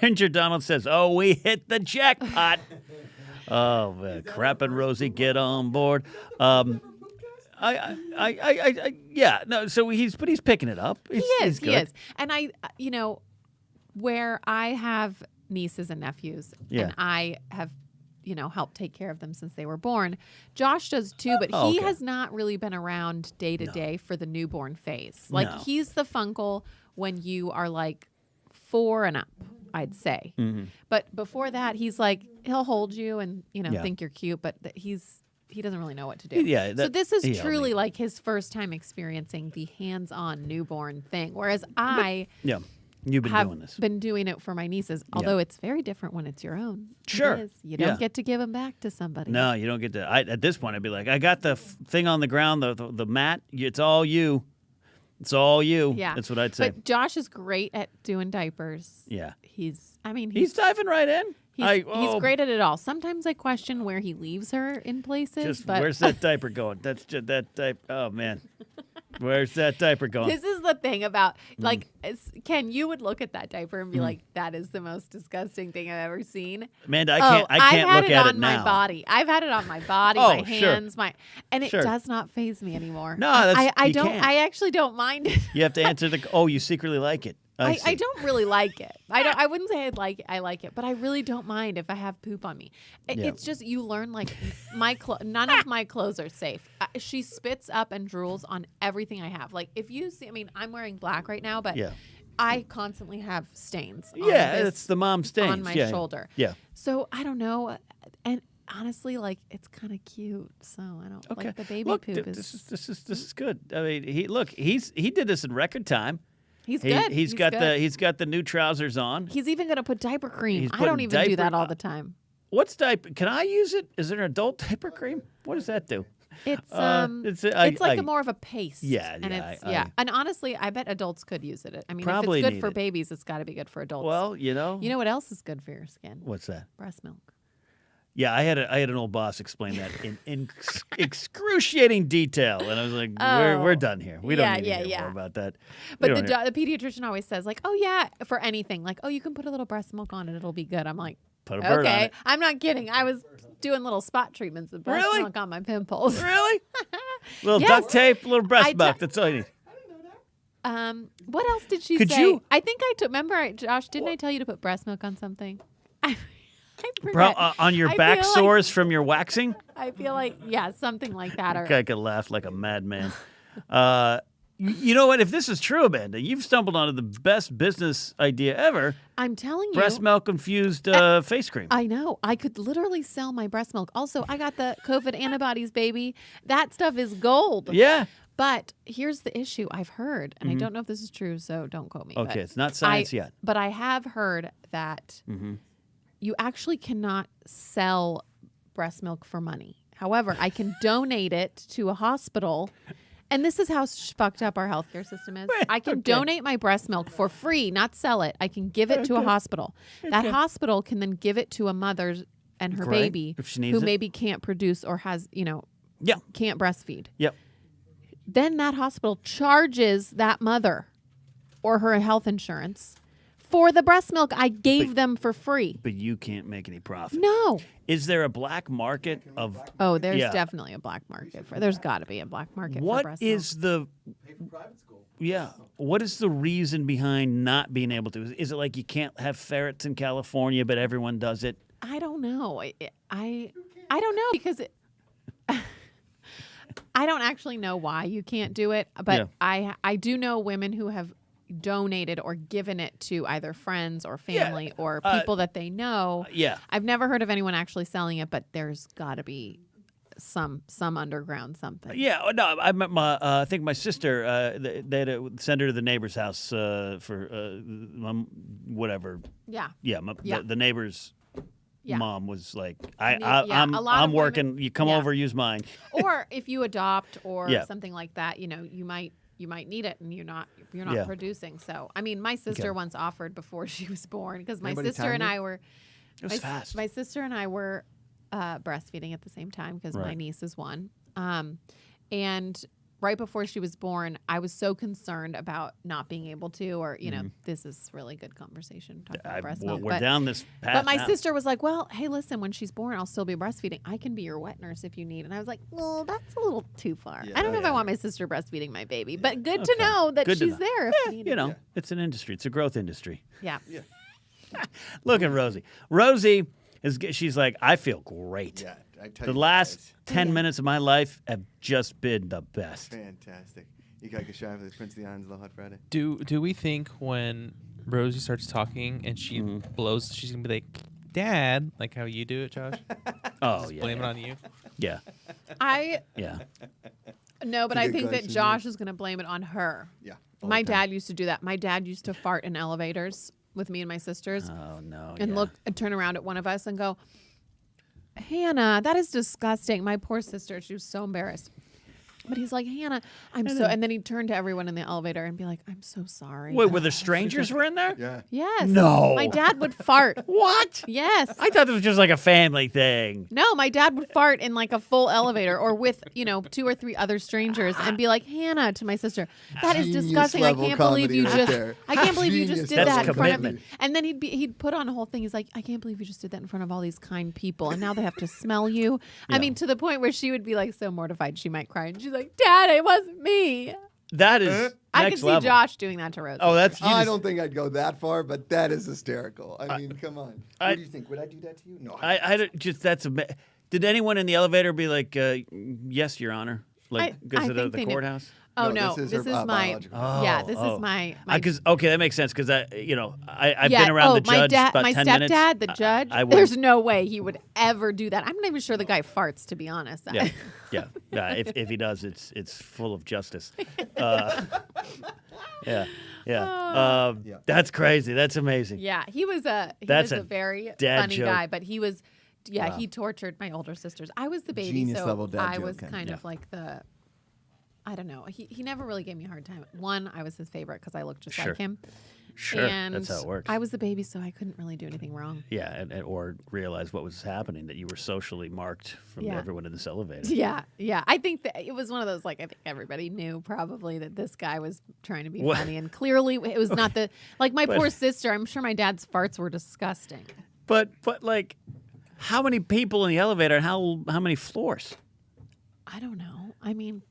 Ranger Donald says, "Oh, we hit the jackpot." Oh, crap and Rosie, get on board. Yeah, no. So he's picking it up. He He's good. is. And where I have nieces and nephews, Yeah. and I have, helped take care of them since they were born. Josh does too, but Oh, he okay. has not really been around day to day for the newborn phase. Like No. he's the funkle when you are like 4 and up, I'd say. Mm-hmm. But before that, he's like, he'll hold you and, Yeah. think you're cute, but he doesn't really know what to do. Yeah, so this is he held truly me. like his first time experiencing the hands-on newborn thing. Whereas I Yeah, you've been have doing this. been doing it for my nieces, although it's very different when it's your own. Sure. It is. You don't Yeah. get to give them back to somebody. No, you don't get to. At this point, I'd be like, I got the thing on the ground, the mat. It's all you. It's all you. Yeah. That's what I'd say. But Josh is great at doing diapers. Yeah. He's Diving right in. he's great at it all. Sometimes I question where he leaves her in places, Just but where's that diaper going? That's just that diaper. Oh man, where's that diaper going? this is the thing about Ken, you would look at that diaper and be like, that is the most disgusting thing I've ever seen. Amanda, I can't I've had look it at on it now. my body. I've had it on my body, Oh, my sure. hands, and it Sure. does not faze me anymore. No, that's- I you don't. can't. I actually don't mind it. You have to answer the. Oh, you secretly like it. I I see. don't really like it. I wouldn't say I like it, but I really don't mind if I have poop on me. Yeah. It's just you learn like none of my clothes are safe. She spits up and drools on everything I have. Like if you see, I'm wearing black right now, but Yeah. I constantly have stains. on Yeah, this- it's the mom stains on my yeah. shoulder. Yeah. So I don't know, and honestly, like it's kind of cute. So I don't Okay. like the baby Look, poop. this is good. I mean, he did this in record time. He's good. He's got the new trousers on. He's even gonna put diaper cream. He's I don't putting even do diaper- that all the time. What's diaper? Can I use it? Is there an adult diaper cream? What does that do? It's it's like a more of a paste. Yeah, and yeah, it's I- and honestly, I bet adults could use it. I mean, Probably if it's need good for it. babies, it's got to be good for adults. Well, you know what else is good for your skin? What's that? Breast milk. Yeah, I had an old boss explain that in excruciating detail, and I was like, "We're done here. We don't need to hear more about that." But the pediatrician always says like, "Oh yeah, for anything, like, oh, you can put a little breast milk on it; it'll be good." I'm like, Put a bird on okay, it. I'm not kidding. I was doing little spot treatments of breast Really? milk on my pimples. Really? Little Yes. duct tape, little breast I milk. d- That's all you need. What else did she Could say? you- I think I took. Remember, Josh, didn't I tell you to put breast milk on something? I Bro, forget. on your I back feel sores from your waxing? I feel like something like that. Or I could laugh like a madman. You know what? If this is true, Amanda, you've stumbled onto the best business idea ever: I'm telling you, breast milk infused face cream. I know. I could literally sell my breast milk. Also, I got the COVID antibodies, baby. That stuff is gold. Yeah. But here's the issue I've heard, and I don't know if this is true, so don't quote me. Okay, but it's not science yet. But I have heard that you actually cannot sell breast milk for money. However, I can donate it to a hospital. And this is how fucked up our healthcare system is. I can donate my breast milk for free, not sell it. I can give it to a hospital. That hospital can then give it to a mother and her Great. baby If she needs who it. maybe can't produce or has, Yeah. can't breastfeed. Yep. Then that hospital charges that mother or her health insurance for the breast milk I gave them for free. But you can't make any profit. No. Is there a black market of Oh, there's Yeah. definitely a black market for. There's got to be a black market for what breast is the Yeah. What is the reason behind not being able to? Is it like you can't have ferrets in California, but everyone does it? milk. I don't know. I don't know because I don't actually know why you can't do it, but I do know women who have donated or given it to either friends or family or people that they know. Yeah. I've never heard of anyone actually selling it, but there's got to be some underground something. Yeah, no, I met I think my sister. They had to send her to the neighbor's house for whatever. Yeah. Yeah, Yeah. The neighbor's Yeah. mom was like, Yeah, a lot of I'm women- working. You come yeah. over, use mine. Or if you adopt or Yeah. something like that, you might need it and you're not Yeah. producing. So, I mean, my sister once offered before she was born because my Anybody sister time and you? I were It was fast. My sister and I were breastfeeding at the same time because my Right. niece is one. And right before she was born, I was so concerned about not being able to, or, this is really good conversation. Talk about breast milk. We're but, down this path. but my now. sister was like, well, hey, listen, when she's born, I'll still be breastfeeding. I can be your wet nurse if you need. And I was like, well, that's a little too far. Yeah, I don't know if I yeah. want my sister breastfeeding my baby, but good to know that Good to she's know. there if needed. You know, it's an industry. It's a growth industry. Yeah. Look at Rosie. Rosie she's like, I feel great. Yeah, I tell The you last guys, 10 minutes of my life have just been the best. fantastic. You got to get shy for this Prince of the Islands Little Hot Friday. Do we think when Rosie starts talking and she blows, she's gonna be like, "Dad," like how you do it, Josh? Oh, yeah. Blame it on you. Yeah. Yeah. No, but It's a I good think that question, Josh is going to blame it on her. Yeah. all My the time. dad used to do that. My dad used to fart in elevators with me and my sisters Oh, no. and yeah. look and turn around at one of us and go, Hannah, that is disgusting. My poor sister, she was so embarrassed. But he's like, Hannah, and then he'd turn to everyone in the elevator and be like, I'm so sorry. Wait, were there strangers were in there? Yeah. Yes. No. My dad would fart. What? Yes. I thought this was just like a family thing. No, my dad would fart in like a full elevator or with, 2 or 3 other strangers and be like, Hannah, to my sister, that is Genius disgusting. I level can't believe comedy you right just there. I can't believe you just Genius did level that in front of me. commitment. And then he'd put on a whole thing. He's like, I can't believe you just did that in front of all these kind people and now they have to smell you. Yeah. I mean, to the point where she would be like so mortified she might cry and she's like, Dad, it wasn't me. That is I could next see level. Josh doing that to Rosie. Oh, that's you I just- don't think I'd go that far, but that is hysterical. I mean, come on. I- What do you think? Would I do that to you? No. I don't- just that's did anyone in the elevator be like, yes, Your Honor? Like, I because of think the they knew. course? Oh No, no, this this is is her, my biological. yeah, this is my Because okay, that makes sense because I've yeah. been around the my judge dad, about my 10 stepdad, minutes. the judge. I would. There's no way he would ever do that. I'm not even sure the guy farts, to be honest. Yeah. If he does, it's full of justice. Yeah. Oh. Yeah. That's crazy. That's amazing. Yeah, he was a That's a very dad funny joke. guy, but he was Wow. he tortured my older sisters. I was the baby, Genius so level dad I joke, was Ken. kind Yeah. of like the I don't know. He never really gave me a hard time. One, I was his favorite because I looked just Sure. like him. Sure. And That's how it works. I was the baby, so I couldn't really do anything wrong. Yeah, or realize what was happening, that you were socially marked from Yeah. everyone in this elevator. Yeah, yeah. I think that it was one of those, like, I think everybody knew probably that this guy was trying to be What? funny. And clearly it was not the, like, my But- poor sister, I'm sure my dad's farts were disgusting. But like, how many people in the elevator and how many floors? I don't know. I mean,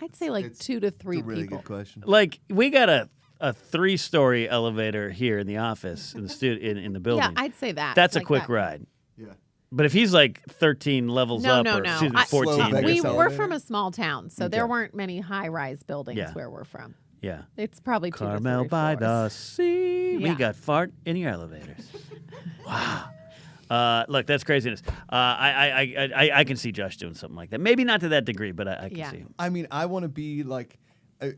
I'd say like It's- 2 to 3 It's a really people. good question. Like, we got a 3-story elevator here in the office, in the in the building. Yeah, I'd say that. That's a like quick that. ride. Yeah. But if he's like 13 levels No, up, no, or no. excuse me, I- 14, Slow Vegas We elevator? were from a small town, so there Okay. weren't many high-rise buildings Yeah. where we're from. yeah. It's probably 2 Carmel to 3 by floors. the sea. We Yeah. got fart in your elevators. Wow. Look, that's craziness. I can see Josh doing something like that. Maybe not to that degree, but I can Yeah. see him. I mean, I want to be like.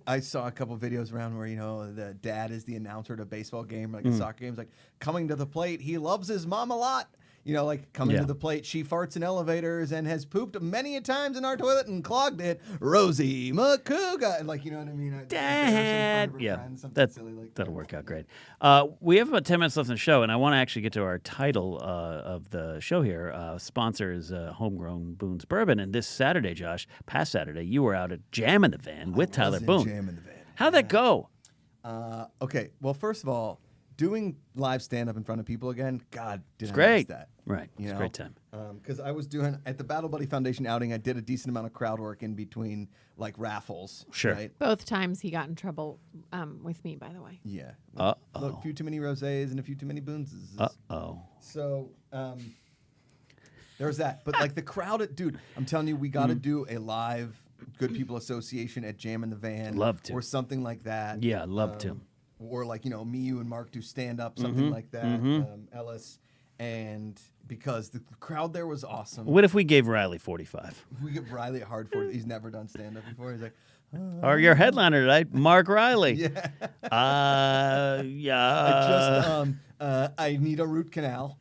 I saw a couple videos around where the dad is the announcer at a baseball game, like a soccer game. It's like coming to the plate. He loves his mom a lot. Like coming to the plate, she farts in elevators and has pooped many a times in our toilet and clogged it. Rosie Macuga, and like you know what I mean. Dad, yeah, that's silly like that'll work out great. We have about 10 minutes left in the show, and I want to actually get to our title of the show here. Sponsor is Homegrown Boons Bourbon, and this Saturday, Josh, past Saturday, you were out at Jam in the Van with Tyler Boone. Jam in the Van. How'd that go? Okay, well, first of all, doing live stand-up in front of people again, God, did I Great. miss that. Right, it's a great time. Because I was doing, at the Battle Buddy Foundation outing, I did a decent amount of crowd work in between, like, raffles. Sure. Right? Both times he got in trouble with me, by the way. Yeah. Uh-oh. Look, a few too many rosés and a few too many Boonses. Uh-oh. So, there's that. But, like, the crowd, dude, I'm telling you, we got to do a live Good People Association at Jam in the Van. Love to. Or something like that. Yeah, love to. Or like, me, you, and Mark do stand-up, something like that. Ellis. And because the crowd there was awesome. What if we gave Riley 45? We give Riley a hard 40. He's never done stand-up before. He's like, Or your headliner tonight, Mark Riley. yeah. Yeah. I need a root canal.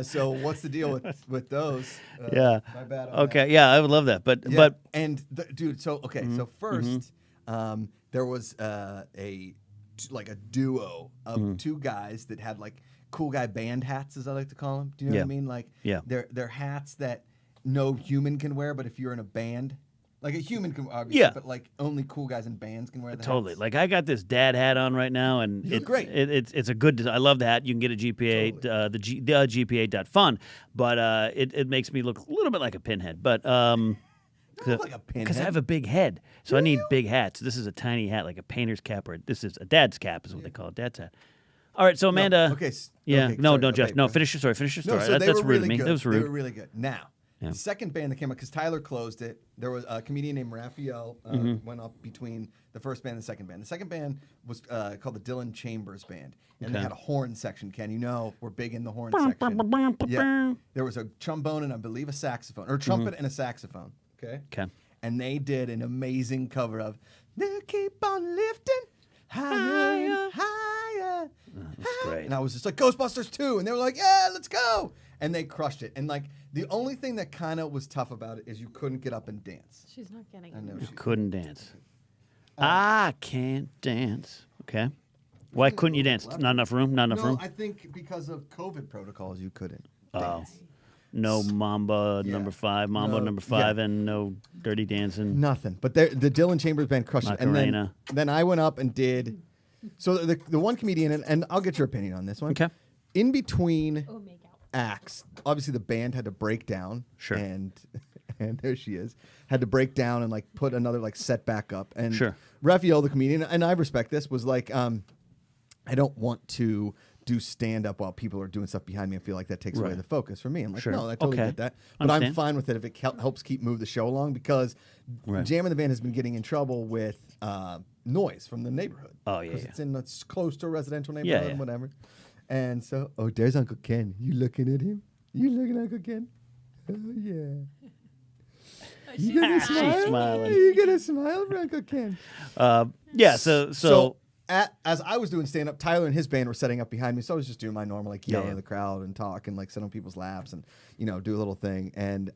So what's the deal with those? Yeah. My bad. Okay. Yeah, I would love that. But Yeah, but and dude, so okay, so first, there was a duo of two guys that had like cool guy band hats, as I like to call them. Do you know what I mean? Like, they're hats that no human can wear, but if you're in a band, like a human can obviously, but like only cool guys in bands can wear the totally. hats. Like I got this dad hat on right now, and You look great. It's a good. I love the hat. You can get a GPA, the GPA.fun, but it makes me look a little bit like a pinhead. But Not like a pinhead. because I have a big head, so I need big hats. This is a tiny hat, like a painter's cap, or this is a dad's cap, is what they call it, dad's hat. All right, so Amanda. No, okay. Yeah. Okay, No, sorry, no, Josh. okay, No, okay. finish your story. Finish your story. No, so they That's were rude really of me. good. That was rude. They were really good. Now, the second band that came out, because Tyler closed it, there was a comedian named Raphael went up between the first band and the second band. The second band was called the Dylan Chambers Band, and they had a horn section. Ken, we're big in the horn section. Yeah, there was a trombone and I believe a saxophone, or trumpet and a saxophone. Okay. Okay. And they did an amazing cover of "They'll Keep on Lifting Higher and Higher." That's great. And I was just like, Ghostbusters 2. And they were like, yeah, let's go. And they crushed it. And like, the only thing that kind of was tough about it is you couldn't get up and dance. She's not getting I know it. she Couldn't dance. I can't dance. Okay. Why couldn't you dance? Not enough room? Not enough No, room? I think because of COVID protocols, you couldn't Oh. dance. No Mamba Yeah. number 5, Mambo No, number 5, yeah. and no Dirty Dancing. Nothing. But the Dylan Chambers Band crushed it. And Macarena. then I went up and did. So the one comedian, and I'll get your opinion on this one. Okay. In between Oh, make out. acts, obviously the band had to break down. Sure. And there she is. Had to break down and like put another like set back up. And Sure. Raphael, the comedian, and I respect this, was like, I don't want to do stand up while people are doing stuff behind me. I feel like that takes away Right. the focus from me. I'm like, Sure. no, I totally Okay. get that. But I'm Understand. fine with it if it helps keep move the show along, because Right. Jam in the Van has been getting in trouble with noise from the neighborhood. Oh, yeah, 'Cause yeah. it's close to a residential neighborhood, yeah. whatever. And so, there's Uncle Ken. You looking at him? You looking at Uncle Ken? Oh, yeah. You gonna smile? She's smiling. You gonna smile for Uncle Ken? Yeah, so As I was doing stand up, Tyler and his band were setting up behind me, so I was just doing my normal like yell Yeah. at the crowd and talk and like sit on people's laps and do a little thing. And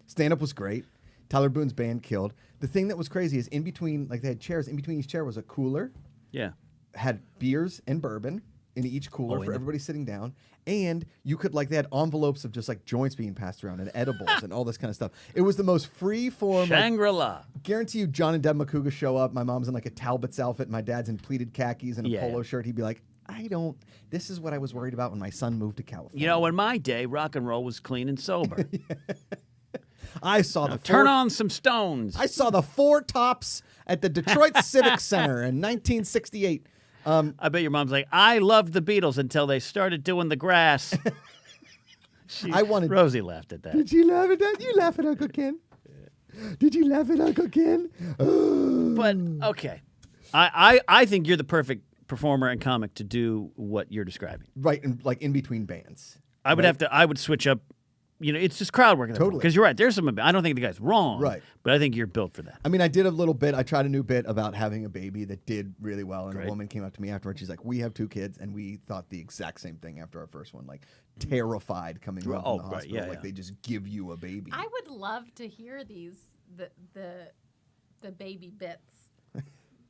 stand up was great. Tyler Boone's band killed. The thing that was crazy is in between, like they had chairs. In between each chair was a cooler, yeah. had beers and bourbon in each cooler for everybody sitting down. And you could they had envelopes of just like joints being passed around and edibles and all this kind of stuff. It was the most free form. Shangri-La. Guarantee you, John and Deb Macuga show up. My mom's in like a Talbot's outfit. My dad's in pleated khakis and a Yeah, polo yeah. shirt. He'd be like, this is what I was worried about when my son moved to California. You know, in my day, rock and roll was clean and sober. I saw the Turn four, on some Stones. I saw the Four Tops at the Detroit Civic Center in 1968. I bet your mom's like, I loved the Beatles until they started doing the grass. Rosie laughed at that. Did you laugh at that? You laugh at Uncle Ken? Did you laugh at Uncle Ken? But okay, I think you're the perfect performer and comic to do what you're describing. Right, in between bands. I would Right. I would switch up. It's just crowd work. Totally. Because you're right. There's some. I don't think the guy's wrong. Right. But I think you're built for that. I mean, I did a little bit. I tried a new bit about having a baby that did really well. And Great. a woman came up to me afterwards. She's like, we have 2 kids. And we thought the exact same thing after our first one. Like, terrified coming home Oh, from the right. hospital. Yeah, like, yeah. they just give you a baby. I would love to hear the baby bits.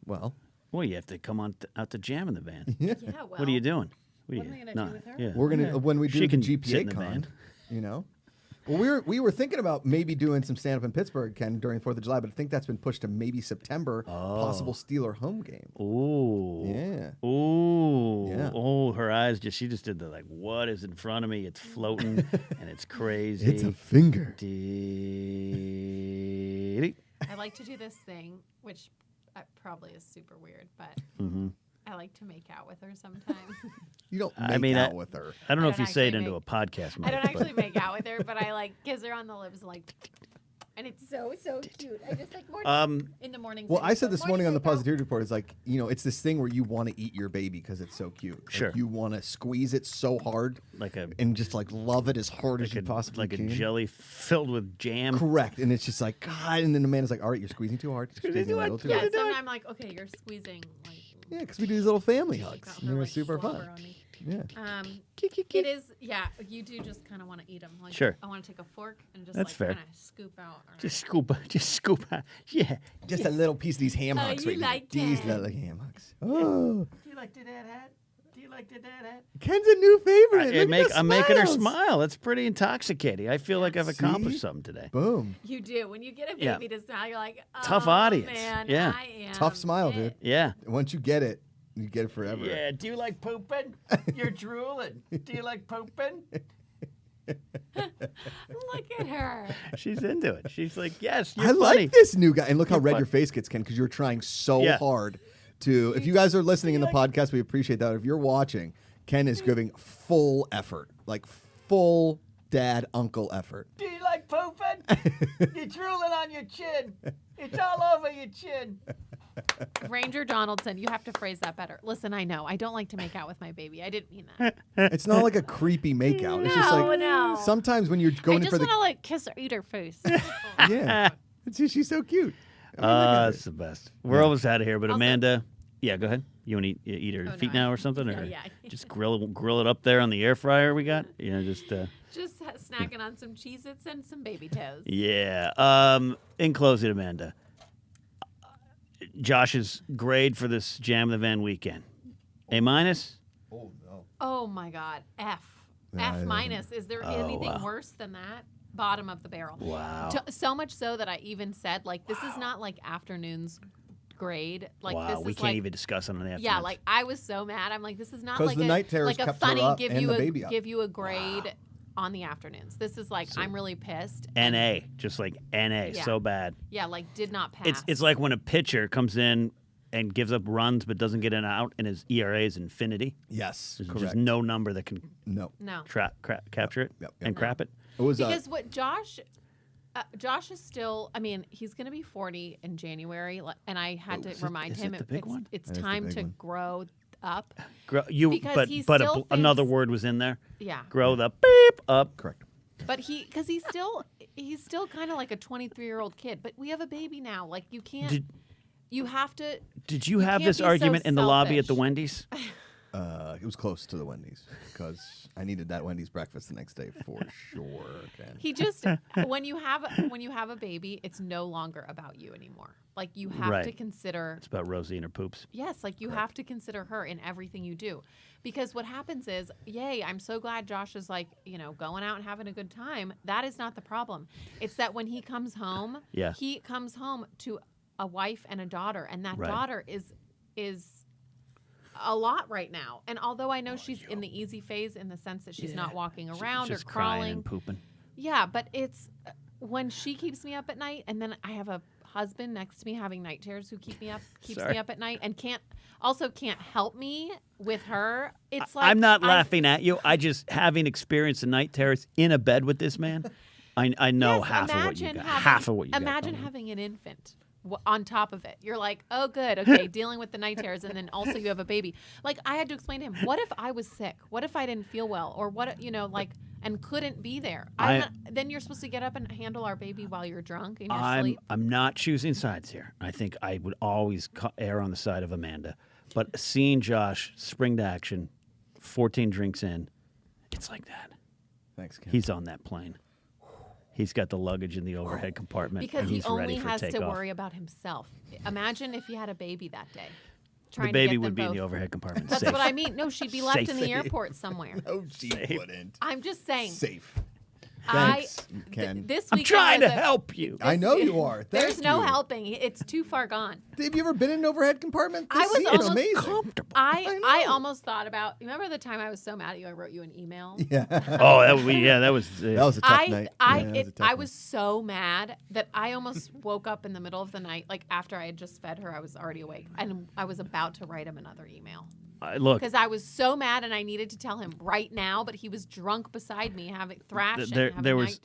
Well, Well, you have to come out to jam in the van. Yeah, well. What are you doing? What am I gonna do with her? Yeah. we're going to, when we do She the can sit GPA in the van. con, Well, we were thinking about maybe doing some stand-up in Pittsburgh, Ken, during 4th of July, but I think that's been pushed to maybe September, possible Steeler home game. Ooh. Yeah. Ooh. Yeah. Oh, her eyes she just did the like, what is in front of me? It's floating and it's crazy. It's a finger. I like to do this thing, which probably is super weird, but Mm-hmm. I like to make out with her sometimes. You don't I make mean, out with her. I don't know I if don't you say it actually into a podcast. I don't Mike, but- actually make out with her, but I like kiss her on the lips, like, and it's so cute. I just like in the mornings. Well, I just said go, this morning on the take out." Positivity Report, it's like, it's this thing where you want to eat your baby because it's so cute. Like, Sure. you want to squeeze it so hard like a and just like love it as hard as you possibly like can. a jelly filled with jam. Correct. And it's just like, God. And then the man is like, all right, you're squeezing too hard. You're squeezing a little too Yeah, hard. so I'm like, okay, you're squeezing. Like, Yeah, because we do these little family got hugs. her, And they're like, super slobber fun. on me. Yeah. It is, yeah. You do just kind of want to eat them. Like, Sure. I want to take a fork and just That's fair. kind of scoop out. Just scoop out. Yeah. Just a little piece of these ham hocks you right here. like These that. little ham hocks. Oh, Do you like the dad hat? Do you like the dad hat? Ken's a new favorite. I'm making her smile. That's pretty intoxicating. I feel like I've accomplished See? something today. Boom. You do. When you get a Yeah. baby to smile, you're like, oh, Tough audience. Man, Yeah. I am Tough smile, it. dude. Yeah. Once you get it, you get it forever. Yeah. Do you like pooping? You're drooling. Do you like pooping? Look at her. She's into it. She's like, yes, you're I funny. like this new guy. And look how You're red fun. your face gets, Ken, because you're trying so Yeah. hard to. If you guys are listening in the podcast, we appreciate that. If you're watching, Ken is giving full effort, like full dad uncle effort. Do you like pooping? You're drooling on your chin. It's all over your chin. Ranger Donaldson, you have to phrase that better. Listen, I know. I don't like to make out with my baby. I didn't mean that. It's not like a creepy makeout. It's just like no. sometimes when you're I going in just for want the to like kiss her, eat her face. yeah, she's so cute. I mean, look at her. That's the best. We're almost out of here, but Also- Amanda, yeah, go ahead. You want to eat her Oh, feet no, now or something, yeah, or yeah. just grill it up there on the air fryer we got? Just Just snacking on some Cheez-Its and some baby toes. yeah. In closing, Amanda, Josh's grade for this Jam in the Van weekend, A minus. Oh no. Oh my God, F. Yeah, F minus. Is there anything wow. worse than that? Bottom of the barrel. Wow. So much so that I even said, like, this is not like afternoon's grade. Like, Wow, this we is can't like, even discuss it on the afternoon. yeah, like I was so mad. I'm like, this is not 'Cause like the night terrors like a kept her funny up give and you the a baby up. give you a grade on the afternoons. This is like I'm really pissed. NA, just like NA, Yeah. so bad. Yeah, like did not pass. It's like when a pitcher comes in and gives up runs but doesn't get an out, and his ERA is infinity. Yes, There's correct. just no number that can No. no. capture it Yep. and crap it. It was Because what Josh is still. I mean, he's going to be 40 in January, and I had to remind is him it the big one? it's That is the time big to one. grow up. But Because he still another thinks- word was in there. Yeah, Grow the beep up. correct. but because he's still kind of like a 23-year-old kid. But we have a baby now. Like you can't. You have to. Did you have can't this be so argument in the lobby at the selfish. Wendy's? It was close to the Wendy's because I needed that Wendy's breakfast the next day for sure. Ken. He just when you have a baby, it's no longer about you anymore. Like you have Right. to consider. It's about Rosie and her poops. Yes, like you have to consider her in everything you do. Because what happens is, yay, I'm so glad Josh is like, going out and having a good time. That is not the problem. It's that when he comes home, Yeah. he comes home to a wife and a daughter, and that Right. daughter is a lot right now. And although I know she's in the easy phase in the sense that she's not walking around She's just or crying crawling. and pooping. Yeah, but it's when she keeps me up at night, and then I have a husband next to me having night terrors who keeps Sorry. me up at night and can't help me with her. It's like I'm not laughing at you. I just, having experienced the night terrors in a bed with this man, I know Yes, half of what you imagine got. having- Half of what you got. Imagine going on. having an infant on top of it. You're like, oh, good, okay, dealing with the night terrors, and then also you have a baby. Like I had to explain to him, what if I was sick? What if I didn't feel well? Or what? Like and couldn't be there. Then you're supposed to get up and handle our baby while you're drunk in your sleep. I'm not choosing sides here. I think I would always err on the side of Amanda. But seeing Josh spring to action, 14 drinks in, it's like that. Thanks, Ken. He's on that plane. He's got the luggage in the overhead compartment. Because and he he's only ready for has to takeoff. worry about himself. Imagine if you had a baby that day. The Trying to baby get would them be in both. the overhead compartment. That's safe. what I mean. No, she'd be left in the Safe. airport somewhere. No, she wouldn't. I'm just saying. Safe. I Thanks, Ken. this I'm weekend trying was to a- help you. I know you are. There's Thank no you. helping. It's too far gone. Have you ever been in an overhead compartment? I This was seems almost amazing. Comfortable. I know. almost thought about. Remember the time I was so mad at you? I wrote you an email. Yeah. Oh, that was. That was a tough night. Yeah, that was a tough I one. was so mad that I almost woke up in the middle of the night. Like after I had just fed her, I was already awake, and I was about to write him another email Look, because I was so mad, and I needed to tell him right now. But he was drunk beside me, having thrashing.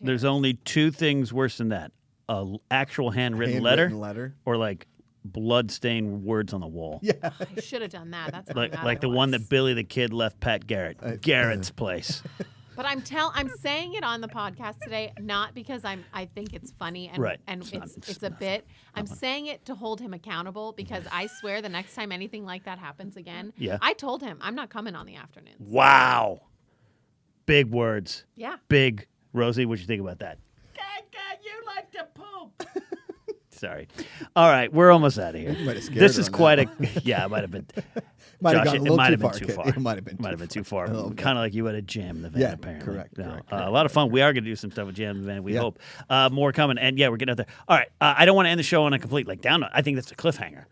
there's only two things worse than that: a actual handwritten letter, or like blood-stained words on the wall. Yeah. I should have done that. That's how mad Like I the one was. that Billy the Kid left Pat Garrett. Garrett's place. But I'm saying it on the podcast today, not because I think it's funny and Right. and It's it's a bit. I'm saying it to hold him accountable because I swear the next time anything like that happens again, Yeah. I told him I'm not coming on the afternoons. Wow. Big words. Yeah. Big. Rosie, what'd you think about that? God, you like to poop. Sorry. All right, we're almost out of here. You might have scared This her is on quite that a. Yeah, it might have been. Might have Josh, gotten a it little might too have been far. too Kid. far. It might have been Might have been too far. A little bit. Kind of like you had a Jam the Van, Yeah, apparently. correct, No, correct. a lot of fun. We are going to do some stuff with Jam the Van. We Yeah. hope. More coming. And yeah, we're getting out there. All right. I don't want to end the show on a complete down note. I think that's a cliffhanger.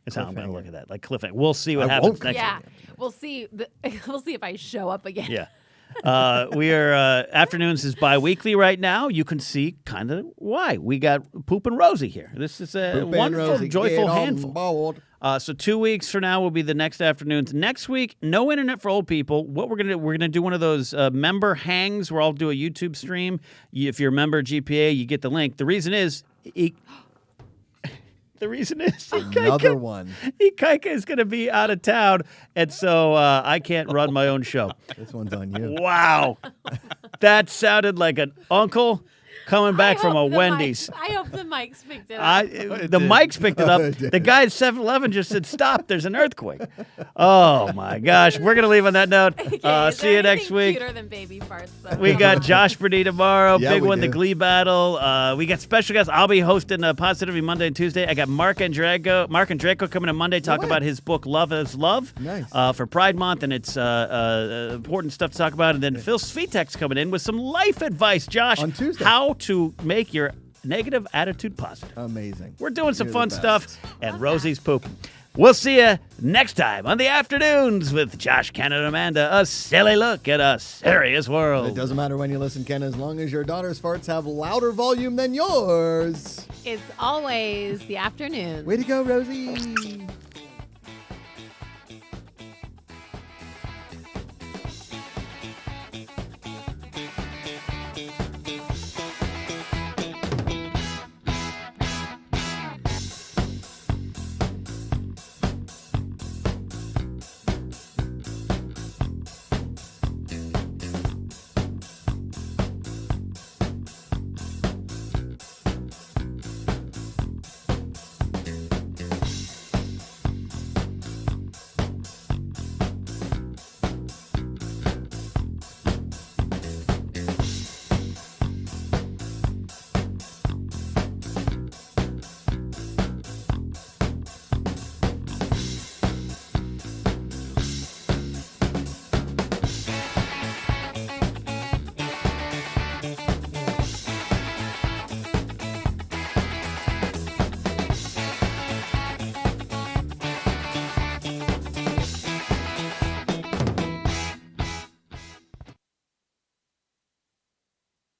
Is how I'm going to look at that. Like cliffhanger. We'll see what I happens won't next Yeah. week. We'll see. We'll see if I show up again. Yeah. We are afternoons is bi-weekly right now. You can see kind of why we got Poop and Rosie here. This is a Poop and wonderful, Rosie, joyful get on handful. board. So 2 weeks from now will be the next afternoons. Next week, no internet for old people. What we're gonna do one of those member hangs where I'll do a YouTube stream. If you're a member of GPA, you get the link. The reason is. Another one. Ikaika is going to be out of town, and so I can't run my own show. This one's on you. Wow. That sounded like an uncle coming back I from a hope the Wendy's. I hope the mics picked it up. The mics picked it up. It did. The guy at 7-Eleven just said, "Stop, there's an earthquake." Oh, my gosh. We're going to leave on that note. Okay, is See there you next anything week. Cuter than baby farts, though? We got Josh Brady tomorrow. Yeah, Big we one, the do. Glee battle. We got special guests. I'll be hosting Positivity Monday and Tuesday. I got Mark and Draco coming on Monday, talk way. about his book Love is Love. Nice. For Pride Month, and it's important stuff to talk about. And then Phil Svitek's coming in with some life advice. Josh, On Tuesday. how to make your negative attitude positive. Amazing. We're doing some You're the fun best. stuff, and Rosie's pooping. We'll see you next time on the afternoons with Josh, Ken, and Amanda. A silly look at a serious world. It doesn't matter when you listen, Ken, as long as your daughter's farts have louder volume than yours. It's always the afternoon. Way to go, Rosie.